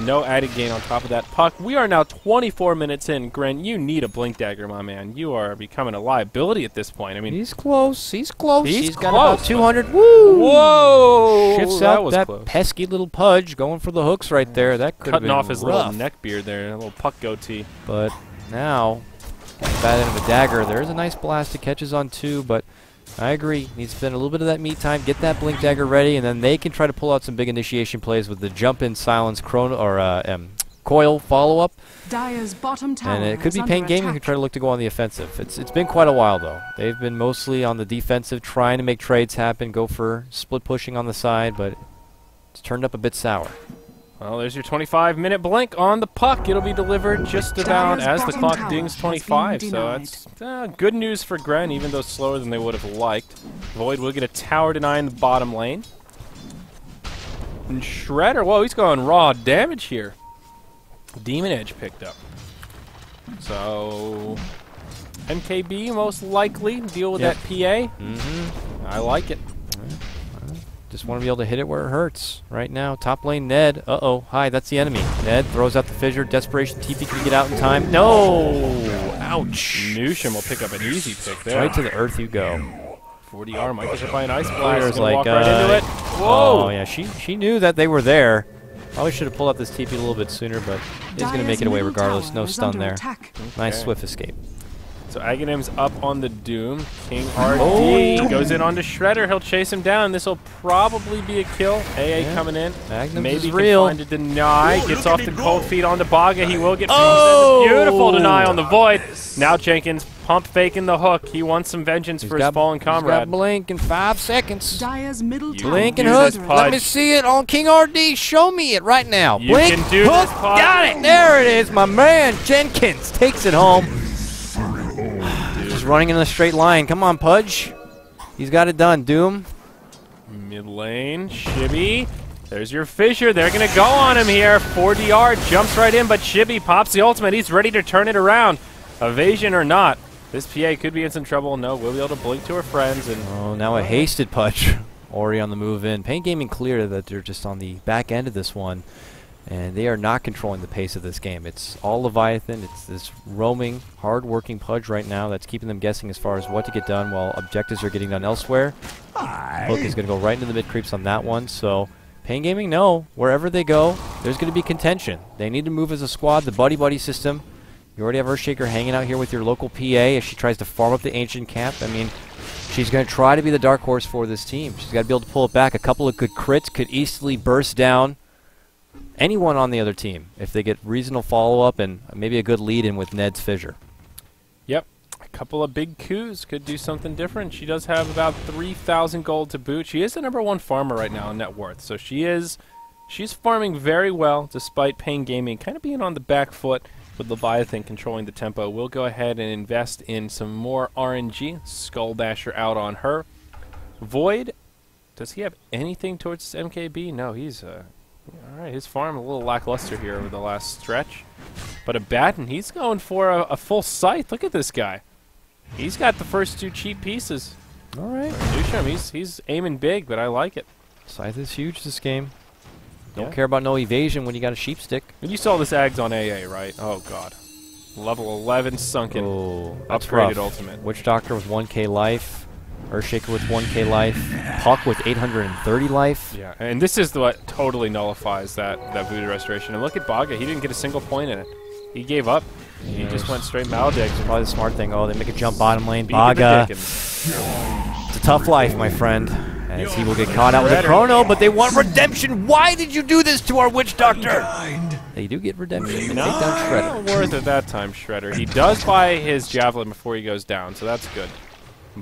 no added gain on top of that puck. We are now 24 minutes in. Gren, you need a Blink Dagger, my man. You are becoming a liability at this point. I mean, He's close. He's close. He's He's got close, about 200. Woo! whoa! Shifts that out was that close. pesky little Pudge going for the hooks right there. That could have Cutting been off his rough. little neck beard there, a little puck goatee. But now, bad end of a dagger. There's a nice blast. It catches on 2, but I agree. Needs to spend a little bit of that meat time, get that Blink Dagger ready, and then they can try to pull out some big initiation plays with the jump in silence chrono or coil follow-up. Dire's bottom tower And it could is be under paiN Gaming who attack. try to look to go on the offensive. It's been quite a while, though. They've been mostly on the defensive, trying to make trades happen, go for split pushing on the side, but it's turned up a bit sour. Well, there's your 25-minute blink on the puck. It'll be delivered just about as the clock dings 25. So that's good news for Gren, even though slower than they would have liked. Void will get a tower deny in the bottom lane. And Shredder, whoa, he's going raw damage here. Demon Edge picked up. So MKB most likely deal with that PA. I like it. Just want to be able to hit it where it hurts. Right now, top lane Ned. Uh-oh. Hi, that's the enemy. Ned throws out the fissure. Desperation. TP can get out in time. No! Ouch. Nushin will pick up an easy pick there. Right to the earth you go. 40R might get hit by an ice blast. Player's Gonna like, walk right into it. Whoa! Oh, yeah. She knew that they were there. Probably should have pulled out this TP a little bit sooner, but he's going to make it away regardless. No stun there. Nice swift escape. So Aghanim's up on the Doom. King RD goes in onto Shredder. He'll chase him down. This will probably be a kill. AA coming in. Aghanim's Maybe is real. can find a deny. Gets off the cold feet onto Baga. He will get beautiful deny on the Void. Now Jenkins pump faking the hook. He wants some vengeance for his fallen He's comrade. got blink in 5 seconds. Dire's middle tower Blink and do hook. this, Let me Pudge. see it on King RD. Show me it right now. You Blink, can do hook, this, Pudge. got it. There it is. My man Jenkins takes it home. Just running in a straight line. Come on, Pudge. He's got it done. Doom. Mid lane, Shibby. There's your fissure. They're going to go on him here. 4DR jumps right in, but Shibby pops the ultimate. He's ready to turn it around. Evasion or not. This PA could be in some trouble. No, we'll be able to blink to her friends. And Oh, now a hasted Pudge. Already on the move in. paiN Gaming clear that they're just on the back end of this one. And they are not controlling the pace of this game. It's all Leviathan. It's this roaming, hard-working Pudge right now that's keeping them guessing as far as what to get done while objectives are getting done elsewhere. Hook is going to go right into the mid-creeps on that one. So paiN Gaming know wherever they go, there's going to be contention. They need to move as a squad. The buddy-buddy system. You already have Earthshaker hanging out here with your local PA as she tries to farm up the Ancient Camp. I mean, she's going to try to be the dark horse for this team. She's got to be able to pull it back. A couple of good crits could easily burst down anyone on the other team if they get reasonable follow-up and maybe a good lead-in with Ned's fissure. yep, a couple of big coups could do something different. She does have about 3,000 gold to boot. She is the #1 farmer right now in net worth. So she's farming very well despite paiN Gaming kind of being on the back foot with Leviathan controlling the tempo. We'll go ahead and invest in some more RNG. Skull Basher out on her. Void, does he have anything towards this MKB? No, he's all right, his farm a little lackluster here over the last stretch. But a Batten, he's going for a full scythe. Look at this guy. He's got the first 2 cheap pieces. All right. Dusham, he's aiming big, but I like it. Scythe is huge this game. Don't Yeah. care about no evasion when you got a sheep stick. And you saw this Ags on AA, right? Oh, God. Level 11 sunken. Oh, that's Upgraded rough. ultimate. Witch Doctor with 1k life. Earthshaker with 1k life. Puck with 830 life. Yeah, and this is what totally nullifies that Voodoo Restoration. And look at Baga. He didn't get a single point in it. He gave up. He just went straight Maldex. Probably the smart thing. Oh, they make a jump bottom lane. Beat the Baga. Dickens. It's a tough life, my friend. As he will get caught out with a chrono, but they want redemption. Why did you do this to our Witch Doctor? They do get redemption. They take down Shredder. Not worth it that time, Shredder. He does buy his Javelin before he goes down, so that's good.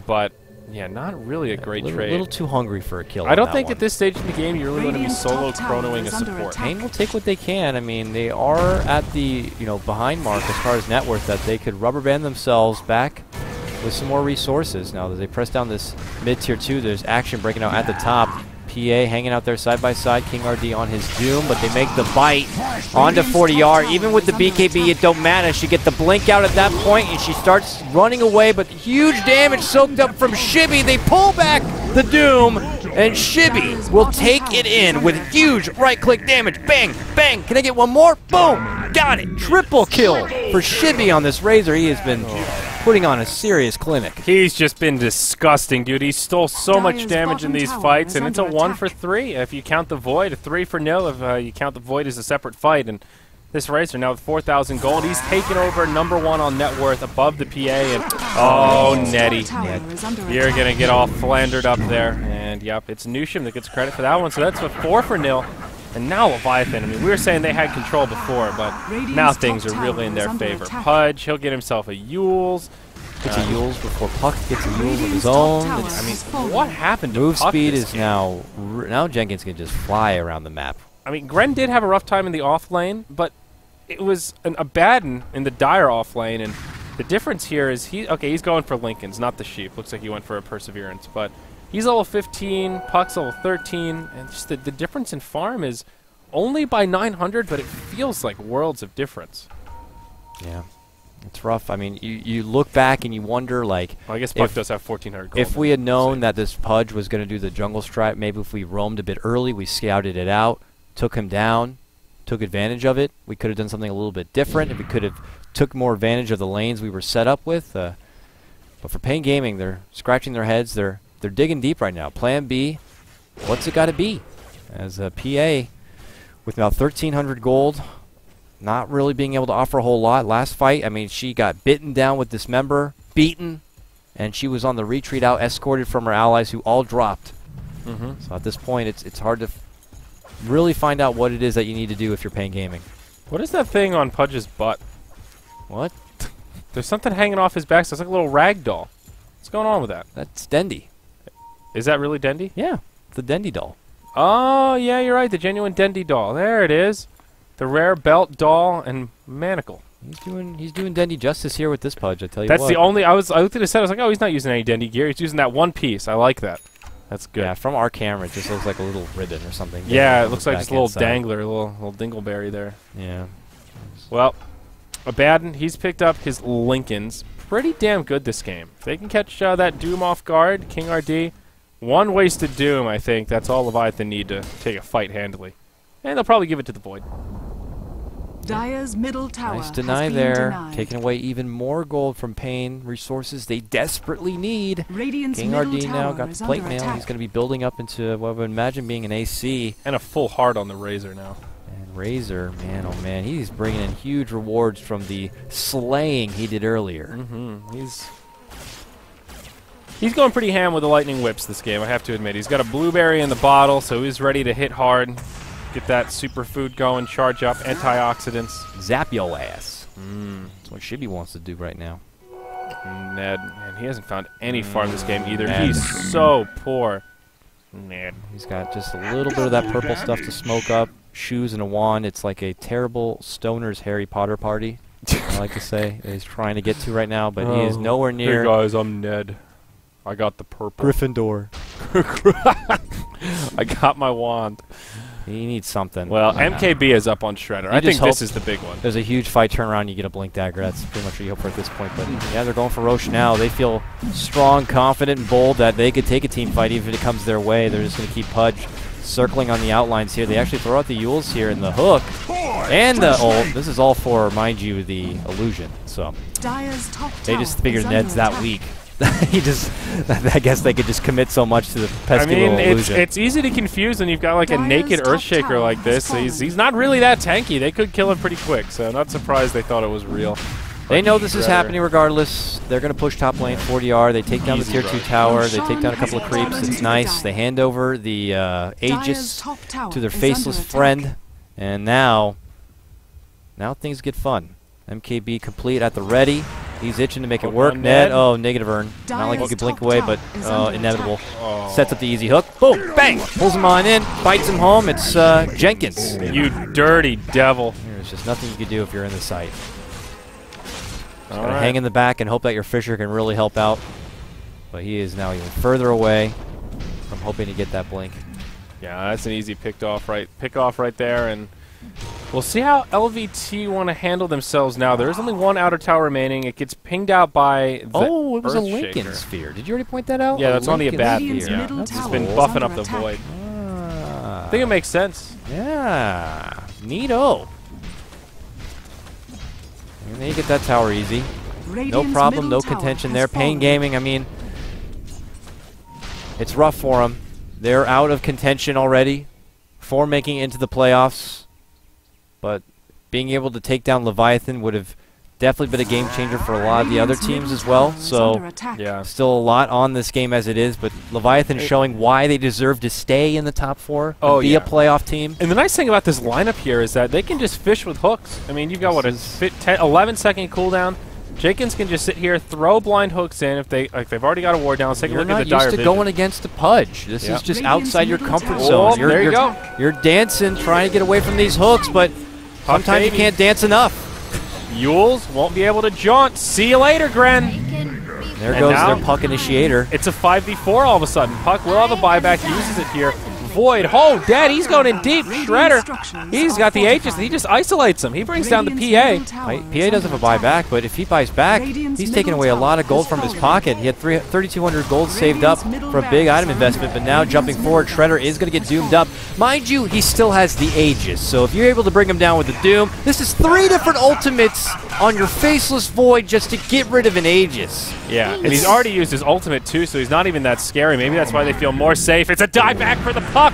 But, yeah, not really a great A trade. little too hungry for a kill. I don't on think that at this stage in the game you're really going to be Radiant's solo top tower chronoing a is under support. attack. paiN will take what they can. I mean, they are at the behind mark as far as net worth that they could rubber band themselves back with some more resources. Now, as they press down this mid-tier 2, there's action breaking out at the top. PA hanging out there side by side. King RD on his Doom, but they make the bite onto 40R. Even with the BKB, it don't matter. She get the blink out at that point, and she starts running away, but huge damage soaked up from Shibby. They pull back the Doom, and Shibby will take it in with huge right-click damage. Bang, bang. Can I get one more? Boom. Got it. Triple kill for Shibby on this Razor. He has been putting on a serious clinic. He's just been disgusting, dude. He stole so much Dire's damage in bottom these tower fights, is and it's a under 1 for attack. 3 if you count the Void, a 3 for 0 if you count the Void as a separate fight. And this Racer now with 4,000 gold, he's taken over #1 on net worth above the PA. And oh, Nettie, Tower is under you're attack. gonna get all flandered up there. And yep, it's Nushin that gets credit for that one. So that's a 4 for 0. And now Leviathan, I mean, we were saying they had control before, but now things are really in their favor. Pudge, he'll get himself a Yules. Gets a Yules before Puck gets a Yules of his own. I mean, what happened to Move Puck speed this is game? now Jenkins can just fly around the map. I mean, Gren did have a rough time in the off lane, but it was a Baden in the dire off lane, and the difference here is he's going for Lincolns, not the Sheep. Looks like he went for a Perseverance, but he's level 15, Puck's level 13, and just the difference in farm is only by 900, but it feels like worlds of difference. Yeah, it's rough. I mean, you look back and you wonder, like, Well, I guess Puck does have 1,400 gold. if we had known that this Pudge was going to do the jungle strat, maybe if we roamed a bit early, we scouted it out, took him down, took advantage of it, we could have done something a little bit different. If we could have took more advantage of the lanes we were set up with. But for paiN Gaming, they're scratching their heads. They're digging deep right now. Plan B, what's it got to be? As a PA with now 1,300 gold, not really being able to offer a whole lot. Last fight, I mean, she got bitten down with Dismember, beaten, and she was on the retreat out, escorted from her allies who all dropped. So at this point, it's hard to really find out what it is that you need to do if you're paiN Gaming. What is that thing on Pudge's butt? What? There's something hanging off his back, so it's like a little rag doll. What's going on with that? That's Dendy. Is that really Dendy? Yeah, the Dendy doll. Oh, yeah, you're right. The genuine Dendy doll. There it is. The rare belt, doll, and manacle. He's doing Dendy justice here with this Pudge, I tell you That's what. the only... I looked at his set. I was like, oh, he's not using any Dendy gear. He's using that one piece. I like that. That's good. Yeah, from our camera, it just looks like a little ribbon or something. Yeah, on it looks the like just a little backhand side. dangler, a little dingleberry there. Yeah. Well, Abaddon, he's picked up his Lincolns. Pretty damn good this game. If they can catch that Doom off guard, King RD, one wasted Doom, I think. That's all Leviathan need to take a fight handily. And they'll probably give it to the Void. Dire's middle tower Nice has deny been there. denied. Taking away even more gold from paiN. Resources they desperately need. Radiant's King middle RD now tower got is the plate under mail. attack. He's going to be building up into what I would imagine being an AC. And a full heart on the Razor now. And Razor, man, oh man, he's bringing in huge rewards from the slaying he did earlier. He's going pretty ham with the lightning whips this game, I have to admit. He's got a blueberry in the bottle, so he's ready to hit hard. Get that superfood going, charge up, antioxidants. Zap yo ass. That's what Shibby wants to do right now. Ned, man, he hasn't found any farm this game either. Ned. He's so poor. Ned. He's got just a little bit of that purple stuff to smoke up. Shoes and a wand. It's like a terrible stoner's Harry Potter party, I like to say. He's trying to get to right now, but he is nowhere near. Hey guys, I'm Ned. I got the purple. Gryffindor. I got my wand. He needs something. Well, MKB is up on Shredder. I think this is the big one. There's a huge fight turnaround, you get a Blink Dagger. That's pretty much what you hope for at this point. But yeah, they're going for Roshan now. They feel strong, confident, and bold that they could take a team fight even if it comes their way. They're just going to keep Pudge circling on the outlines here. They actually throw out the Yules here in the hook. And the ult. This is all for, mind you, the illusion. So Dire's top they just tower figured is Ned's under that attack. weak. He just, I guess they could just commit so much to the pesky I mean, little illusion. it's easy to confuse when you've got like a Dire's naked top Earthshaker tower like has this. He's fallen. not really that tanky. They could kill him pretty quick, so not surprised they thought it was real. They know this is Shredder. happening regardless. They're going to push top lane 40R. They take down the Easy tier 2 rush. tower. They take down a Roshan couple of has creeps. fallen It's to nice. die. They hand over the Dire's Aegis top tower to their is faceless under friend. attack. And now things get fun. MKB complete at the ready. He's itching to make it Hold work. on, Ned. Ned. Oh, negative Vern. Not like you Dire's could blink top away, tower but is under inevitable. attack. Oh. Sets up the easy hook. Boom! Bang! Pulls him on in. Bites him home. It's Jenkins. You dirty devil. There's just nothing you can do if you're in the site. All Gotta right. hang in the back and hope that your Fisher can really help out. But he is now even further away from hoping to get that blink. Yeah, that's an easy pick off right there, and we'll see how LVT want to handle themselves now. There is only one outer tower remaining. It gets pinged out by the Oh, it was a Earthshaker. Lincoln sphere. Did you already point that out? Yeah, A that's on the Lincoln Abaddon. Radiant's sphere. Yeah. middle That's It's tower been is cool. buffing under up the attack. void. Ah. I think it makes sense. Yeah. Neato. And they get that tower easy. No Radiant's problem, no middle tower contention has there. paiN fallen. Gaming, I mean, it's rough for them. They're out of contention already for making it into the playoffs. But being able to take down Leviathan would have definitely been a game changer for a lot of the other teams as well. So Yeah. still a lot on this game as it is, but Leviathan showing why they deserve to stay in the top 4 and be a playoff team. And the nice thing about this lineup here is that they can just fish with hooks. I mean, you've got, what, a 11-second cooldown. Jenkins can just sit here, throw blind hooks in if they've already got a ward down. Let's take a look at the dire You're not used to vision. going against the Pudge. This is just outside your comfort Oh, zone. there you go. You're dancing, trying to get away from these hooks, but sometimes you can't dance enough. Yules won't be able to jaunt. See you later, Gren. There And goes now their Puck Initiator. It's a 5v4 all of a sudden. Puck will have a buyback, uses it here. Void, oh, Dad, he's going in deep. Shredder, he's got the Aegis. He just isolates him. He brings down the PA. PA doesn't have a buyback, but if he buys back, he's taking away a lot of gold from his pocket. He had 3,200 gold saved up for a big item investment, but now jumping forward, Shredder is going to get doomed up. Mind you, he still has the Aegis, so if you're able to bring him down with the Doom, this is 3 different ultimates on your Faceless Void just to get rid of an Aegis. Yeah, and he's already used his ultimate too, so he's not even that scary. Maybe that's why they feel more safe. It's a dive back for the Puck.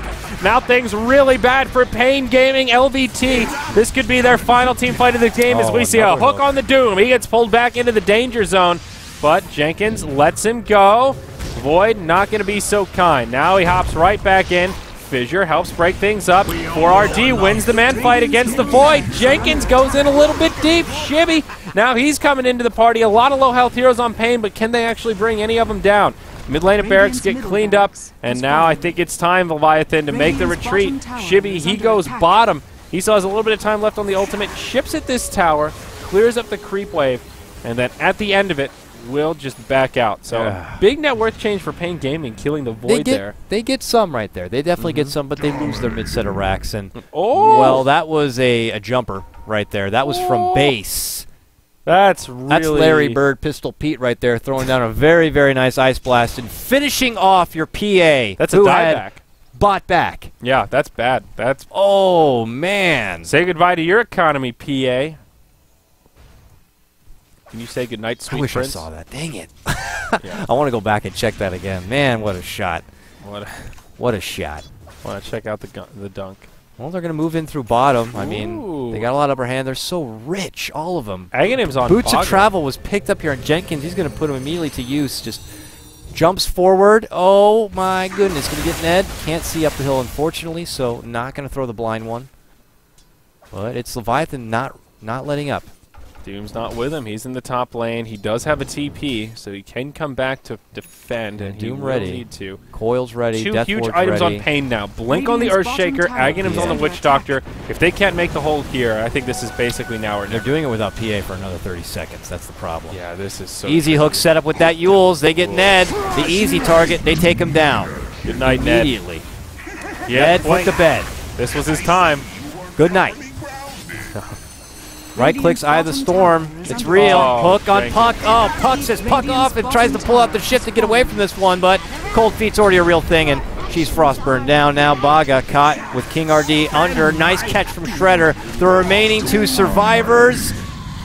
Now things really bad for paiN Gaming LVT. This could be their final team fight of the game as we see a hook on the Doom. He gets pulled back into the danger zone, but Jenkins lets him go. Void not going to be so kind. Now he hops right back in. Fissure helps break things up. 4RD wins the man fight against the Void. Jenkins goes in a little bit deep. Shibby, now he's coming into the party. A lot of low health heroes on paiN, but can they actually bring any of them down? Mid lane of Barracks get cleaned up, and now I think it's time, Leviathan, to make the retreat. Shibby, he goes bottom. He still has a little bit of time left on the ultimate. Ships at this tower, clears up the creep wave, and then at the end of it, will just back out. So big net worth change for paiN Gaming, killing the Void there. They get some right there. They definitely get some, but they lose their mid set of racks. And well, that was a jumper right there. That was from base. That's Larry Bird, Pistol Pete right there, throwing down a very, very nice Ice Blast and finishing off your PA. That's a dive back. Bought back. Yeah, that's bad. That's oh man. Say goodbye to your economy, PA. Can you say goodnight, sweet Prince? I wish I saw that. Dang it. I want to go back and check that again. Man, what a shot. What a shot. Want to check out the dunk. Well, they're going to move in through bottom. I mean, they got a lot of upper hand. They're so rich, all of them. Aghanim's on Boots Bogger. of Travel was picked up here on Jenkins. He's going to put him immediately to use. Just jumps forward. Oh, my goodness. Going to get Ned. Can't see up the hill, unfortunately, so not going to throw the blind one. But it's Leviathan not letting up. Doom's not with him. He's in the top lane. He does have a TP, so he can come back to defend, and Doom he ready. will need to. Coil's ready. Two Death huge Ward's items ready. on paiN now. Blink on the Earthshaker, Aghanim's on the Witch Doctor. If they can't make the hold here, I think this is basically now or never. They're doing it without PA for another 30 seconds. That's the problem. Yeah, this is so easy hook set up with that Yules. They get Ned, the easy target. They take him down. Good night, Ned. Immediately. Yeah, Ned put the bed. This was his time. Good night. Right clicks Eye of the Storm. It's real. Hook on Puck. Oh, Puck says Puck off and tries to pull out the shift to get away from this one, but Cold Feet's already a real thing, and she's frost burned down. Now Baga caught with King RD under. Nice catch from Shredder. The remaining 2 survivors.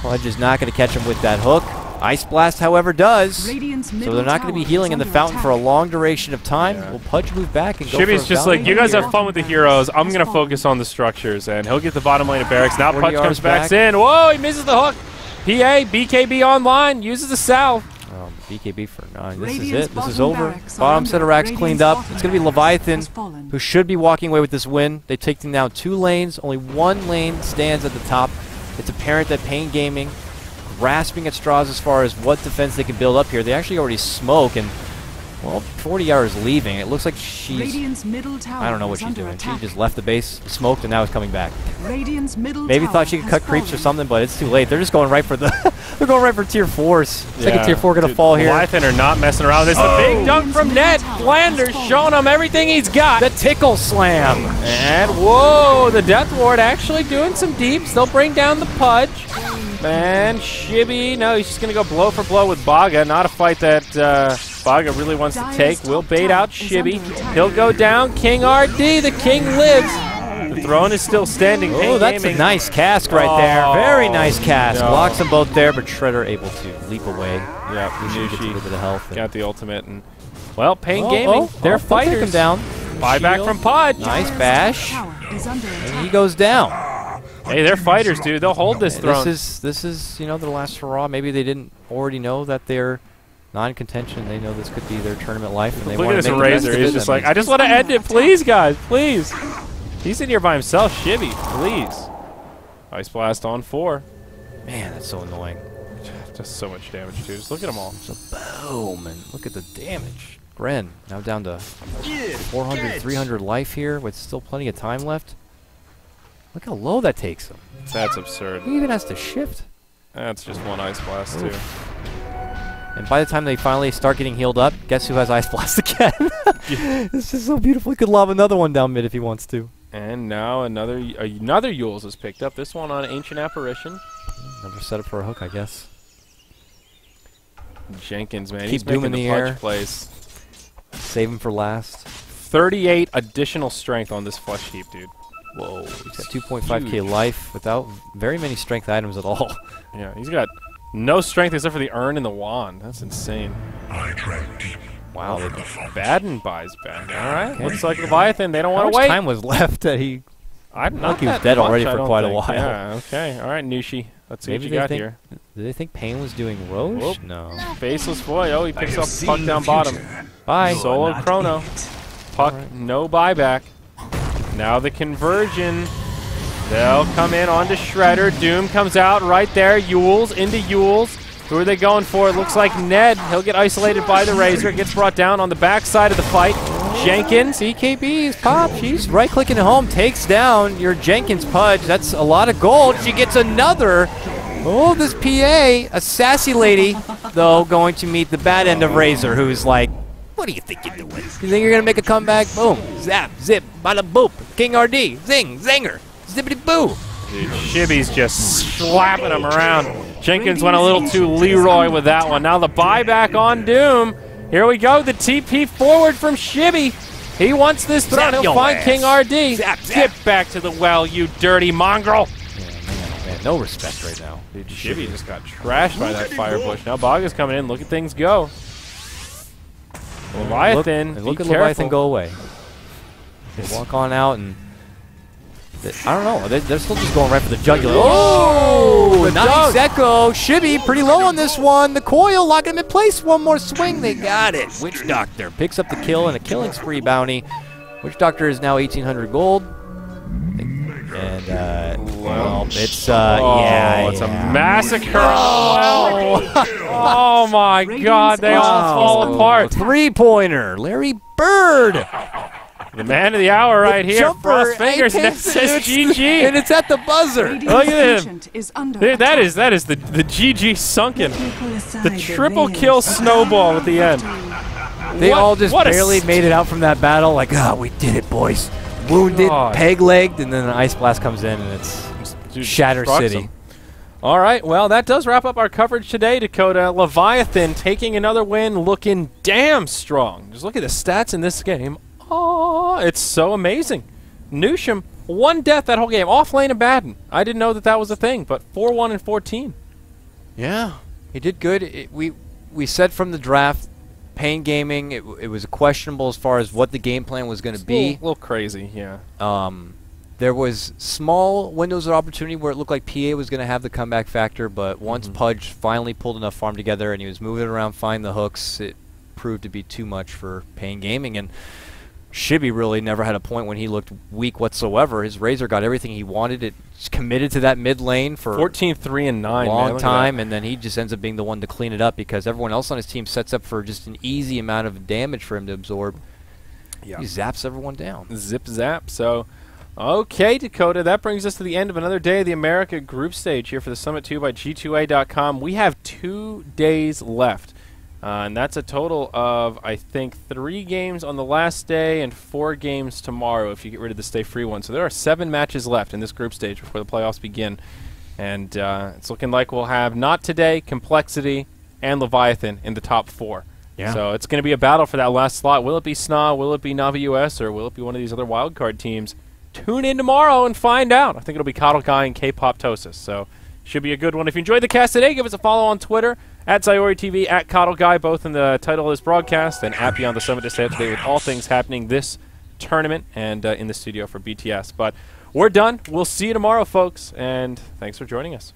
Pudge is not going to catch him with that hook. Ice Blast, however, does. So they're not going to be healing in the fountain for a long duration of time. Will Pudge move back and go Shibby's for a just like, you guys have fun with the heroes. I'm going to focus on the structures, and he'll get the bottom lane of Barracks. Now Pudge comes back in. Whoa, he misses the hook. PA, BKB online, uses the salve. BKB for 9. This is it. This is over. Bottom set of racks cleaned up. It's going to be Leviathan, who should be walking away with this win. They take down 2 lanes. Only 1 lane stands at the top. It's apparent that paiN Gaming grasping at straws as far as what defense they can build up here. They actually already smoke, and well, 40 hours leaving. It looks like she's, I don't know what she's doing. She just left the base, smoked, and now is coming back. Maybe thought she could cut creeps or something, but it's too late. They're just going right for the they're going right for tier 4s. Second tier 4 going to fall here. Leviathan are not messing around. This is a big dunk from Ned. Flanders showing him everything he's got. The tickle slam. And whoa, the Death Ward actually doing some deeps. They'll bring down the Pudge. And Shibby, no, he's just going to go blow for blow with Baga. Not a fight that Baga really wants to take. Will bait out Shibby. He'll go down. King RD, the king lives. The throne is still standing. Oh, that's a nice cast right there. Very nice cast. No. Blocks them both there, but Shredder able to leap away. Yeah, we should get a little bit of health. Got the ultimate. And well, paiN Gaming, they're fighters. Take him down. Buyback from Pudge. Nice bash. And he goes down. Hey, they're fighters, dude. They'll hold this throne. This is you know, the last hurrah. Maybe they didn't already know that they're not in contention. They know this could be their tournament life, and they Look want at to this make the best Razor. of He's it. just I like, mean, I just want to end it, please, guys, please. He's in here by himself. Shibby, please. Ice Blast on 4. man, that's so annoying. Just so much damage, dude. Just look at them all. So boom, and look at the damage. Gren now down to 400, 300 life here with still plenty of time left. Look how low that takes him. That's absurd. He even has to shift. That's just one Ice Blast, too. And by the time they finally start getting healed up, guess who has Ice Blast again? It's just so beautiful. He could lob another one down mid if he wants to. And now another Yules is picked up. This one on Ancient Apparition. Another setup for a hook, I guess. Jenkins, man, Keep he's Doom making in the the clutch air. plays. Save him for last. 38 additional strength on this flush heap, dude. Whoa, he's got 2.5k life without very many strength items at all. Yeah, he's got no strength except for the urn and the wand. That's insane. Wow. Baden buys back. All right. Looks like Leviathan. They don't want How to much wait. time was left that he... I'm like he was dead already for quite a while. Yeah, okay. All right, Nushi. Let's see what you got here. Did they think paiN was doing Roche? Whoop. No. Faceless boy. Oh, he picks up puck down bottom. Bye. Solo Chrono. Puck, no buyback. Now the conversion. They'll come in onto Shredder. Doom comes out right there. Yules into Yules. Who are they going for? It looks like Ned. He'll get isolated by the Razor. Gets brought down on the backside of the fight. Jenkins. CKB's pop. She's right-clicking at home. Takes down your Jenkins Pudge. That's a lot of gold. She gets another. Oh, this PA. A sassy lady, though, going to meet the bad end of Razor, who's like, what do you think you're doing? You think you're going to make a comeback? Boom. Zap. Zip. Bada boop. King RD. Zing. Zinger. Zippity boo. Dude, Shibby's just slapping him around. Jenkins went a little too Leroy with that one. Now the buyback on Doom. Here we go. The TP forward from Shibby. He wants this throne. He'll find King RD. Get back to the well, you dirty mongrel. Yeah, man, no respect right now. Dude, Shibby just got trashed by that fire bush. Now Baga's coming in. Look at things go. Leviathan, look be at careful. Leviathan go away. They walk on out and I don't know. They're still just going right for the jugular. Oh, nice echo. Shibby pretty low on this one. The coil locking him in place. One more swing. They got it. Witch Doctor picks up the kill and a killing spree bounty. Witch Doctor is now 1,800 gold. And well, it's it's a massacre. Oh my God! They all fall apart. 3-pointer. Larry Bird. The man of the hour right here. Jumper, Frost fingers and it says GG. And it's at the buzzer. Look at him. Dude, that is the GG sunken. The triple kill snowball at the end. They all just what barely made it out from that battle. Like, we did it, boys. Wounded, peg-legged, and then an Ice Blast comes in, and it's Shatter City. Them. All right, well, that does wrap up our coverage today, Dakota. Leviathan taking another win, looking damn strong. Just look at the stats in this game. Oh, it's so amazing. Nusham, 1 death that whole game. Off lane of Baden. I didn't know that was a thing, but 4-1 and 14. Yeah, he did good. We said from the draft, paiN Gaming, it was questionable as far as what the game plan was going to be. A little crazy, yeah. There was small windows of opportunity where it looked like PA was going to have the comeback factor, but once Pudge finally pulled enough farm together and he was moving around, find the hooks, it proved to be too much for paiN Gaming. And Shibby really never had a point when he looked weak whatsoever. His Razor got everything he wanted. It's committed to that mid lane for 14-3 and 9, a long time, and then he just ends up being the one to clean it up because everyone else on his team sets up for just an easy amount of damage for him to absorb. Yeah. He zaps everyone down. Zip zap. So, okay, Dakota, that brings us to the end of another day of the America group stage here for the Summit 2 by G2A.com. We have 2 days left. And that's a total of, I think, 3 games on the last day and 4 games tomorrow if you get rid of the Stay Free one. So there are 7 matches left in this group stage before the playoffs begin. And it's looking like we'll have Not Today, Complexity, and Leviathan in the top 4. Yeah. So it's going to be a battle for that last slot. Will it be SNA? Will it be Navi US? Or will it be one of these other wildcard teams? Tune in tomorrow and find out. I think it'll be Coddle Guy and K-Pop-Tosis. So should be a good one. If you enjoyed the cast today, give us a follow on Twitter. At Zyori TV, at Coddle Guy, both in the title of this broadcast, and at Beyond the Summit to stay up to date with all things happening this tournament and in the studio for BTS. But we're done. We'll see you tomorrow, folks, and thanks for joining us.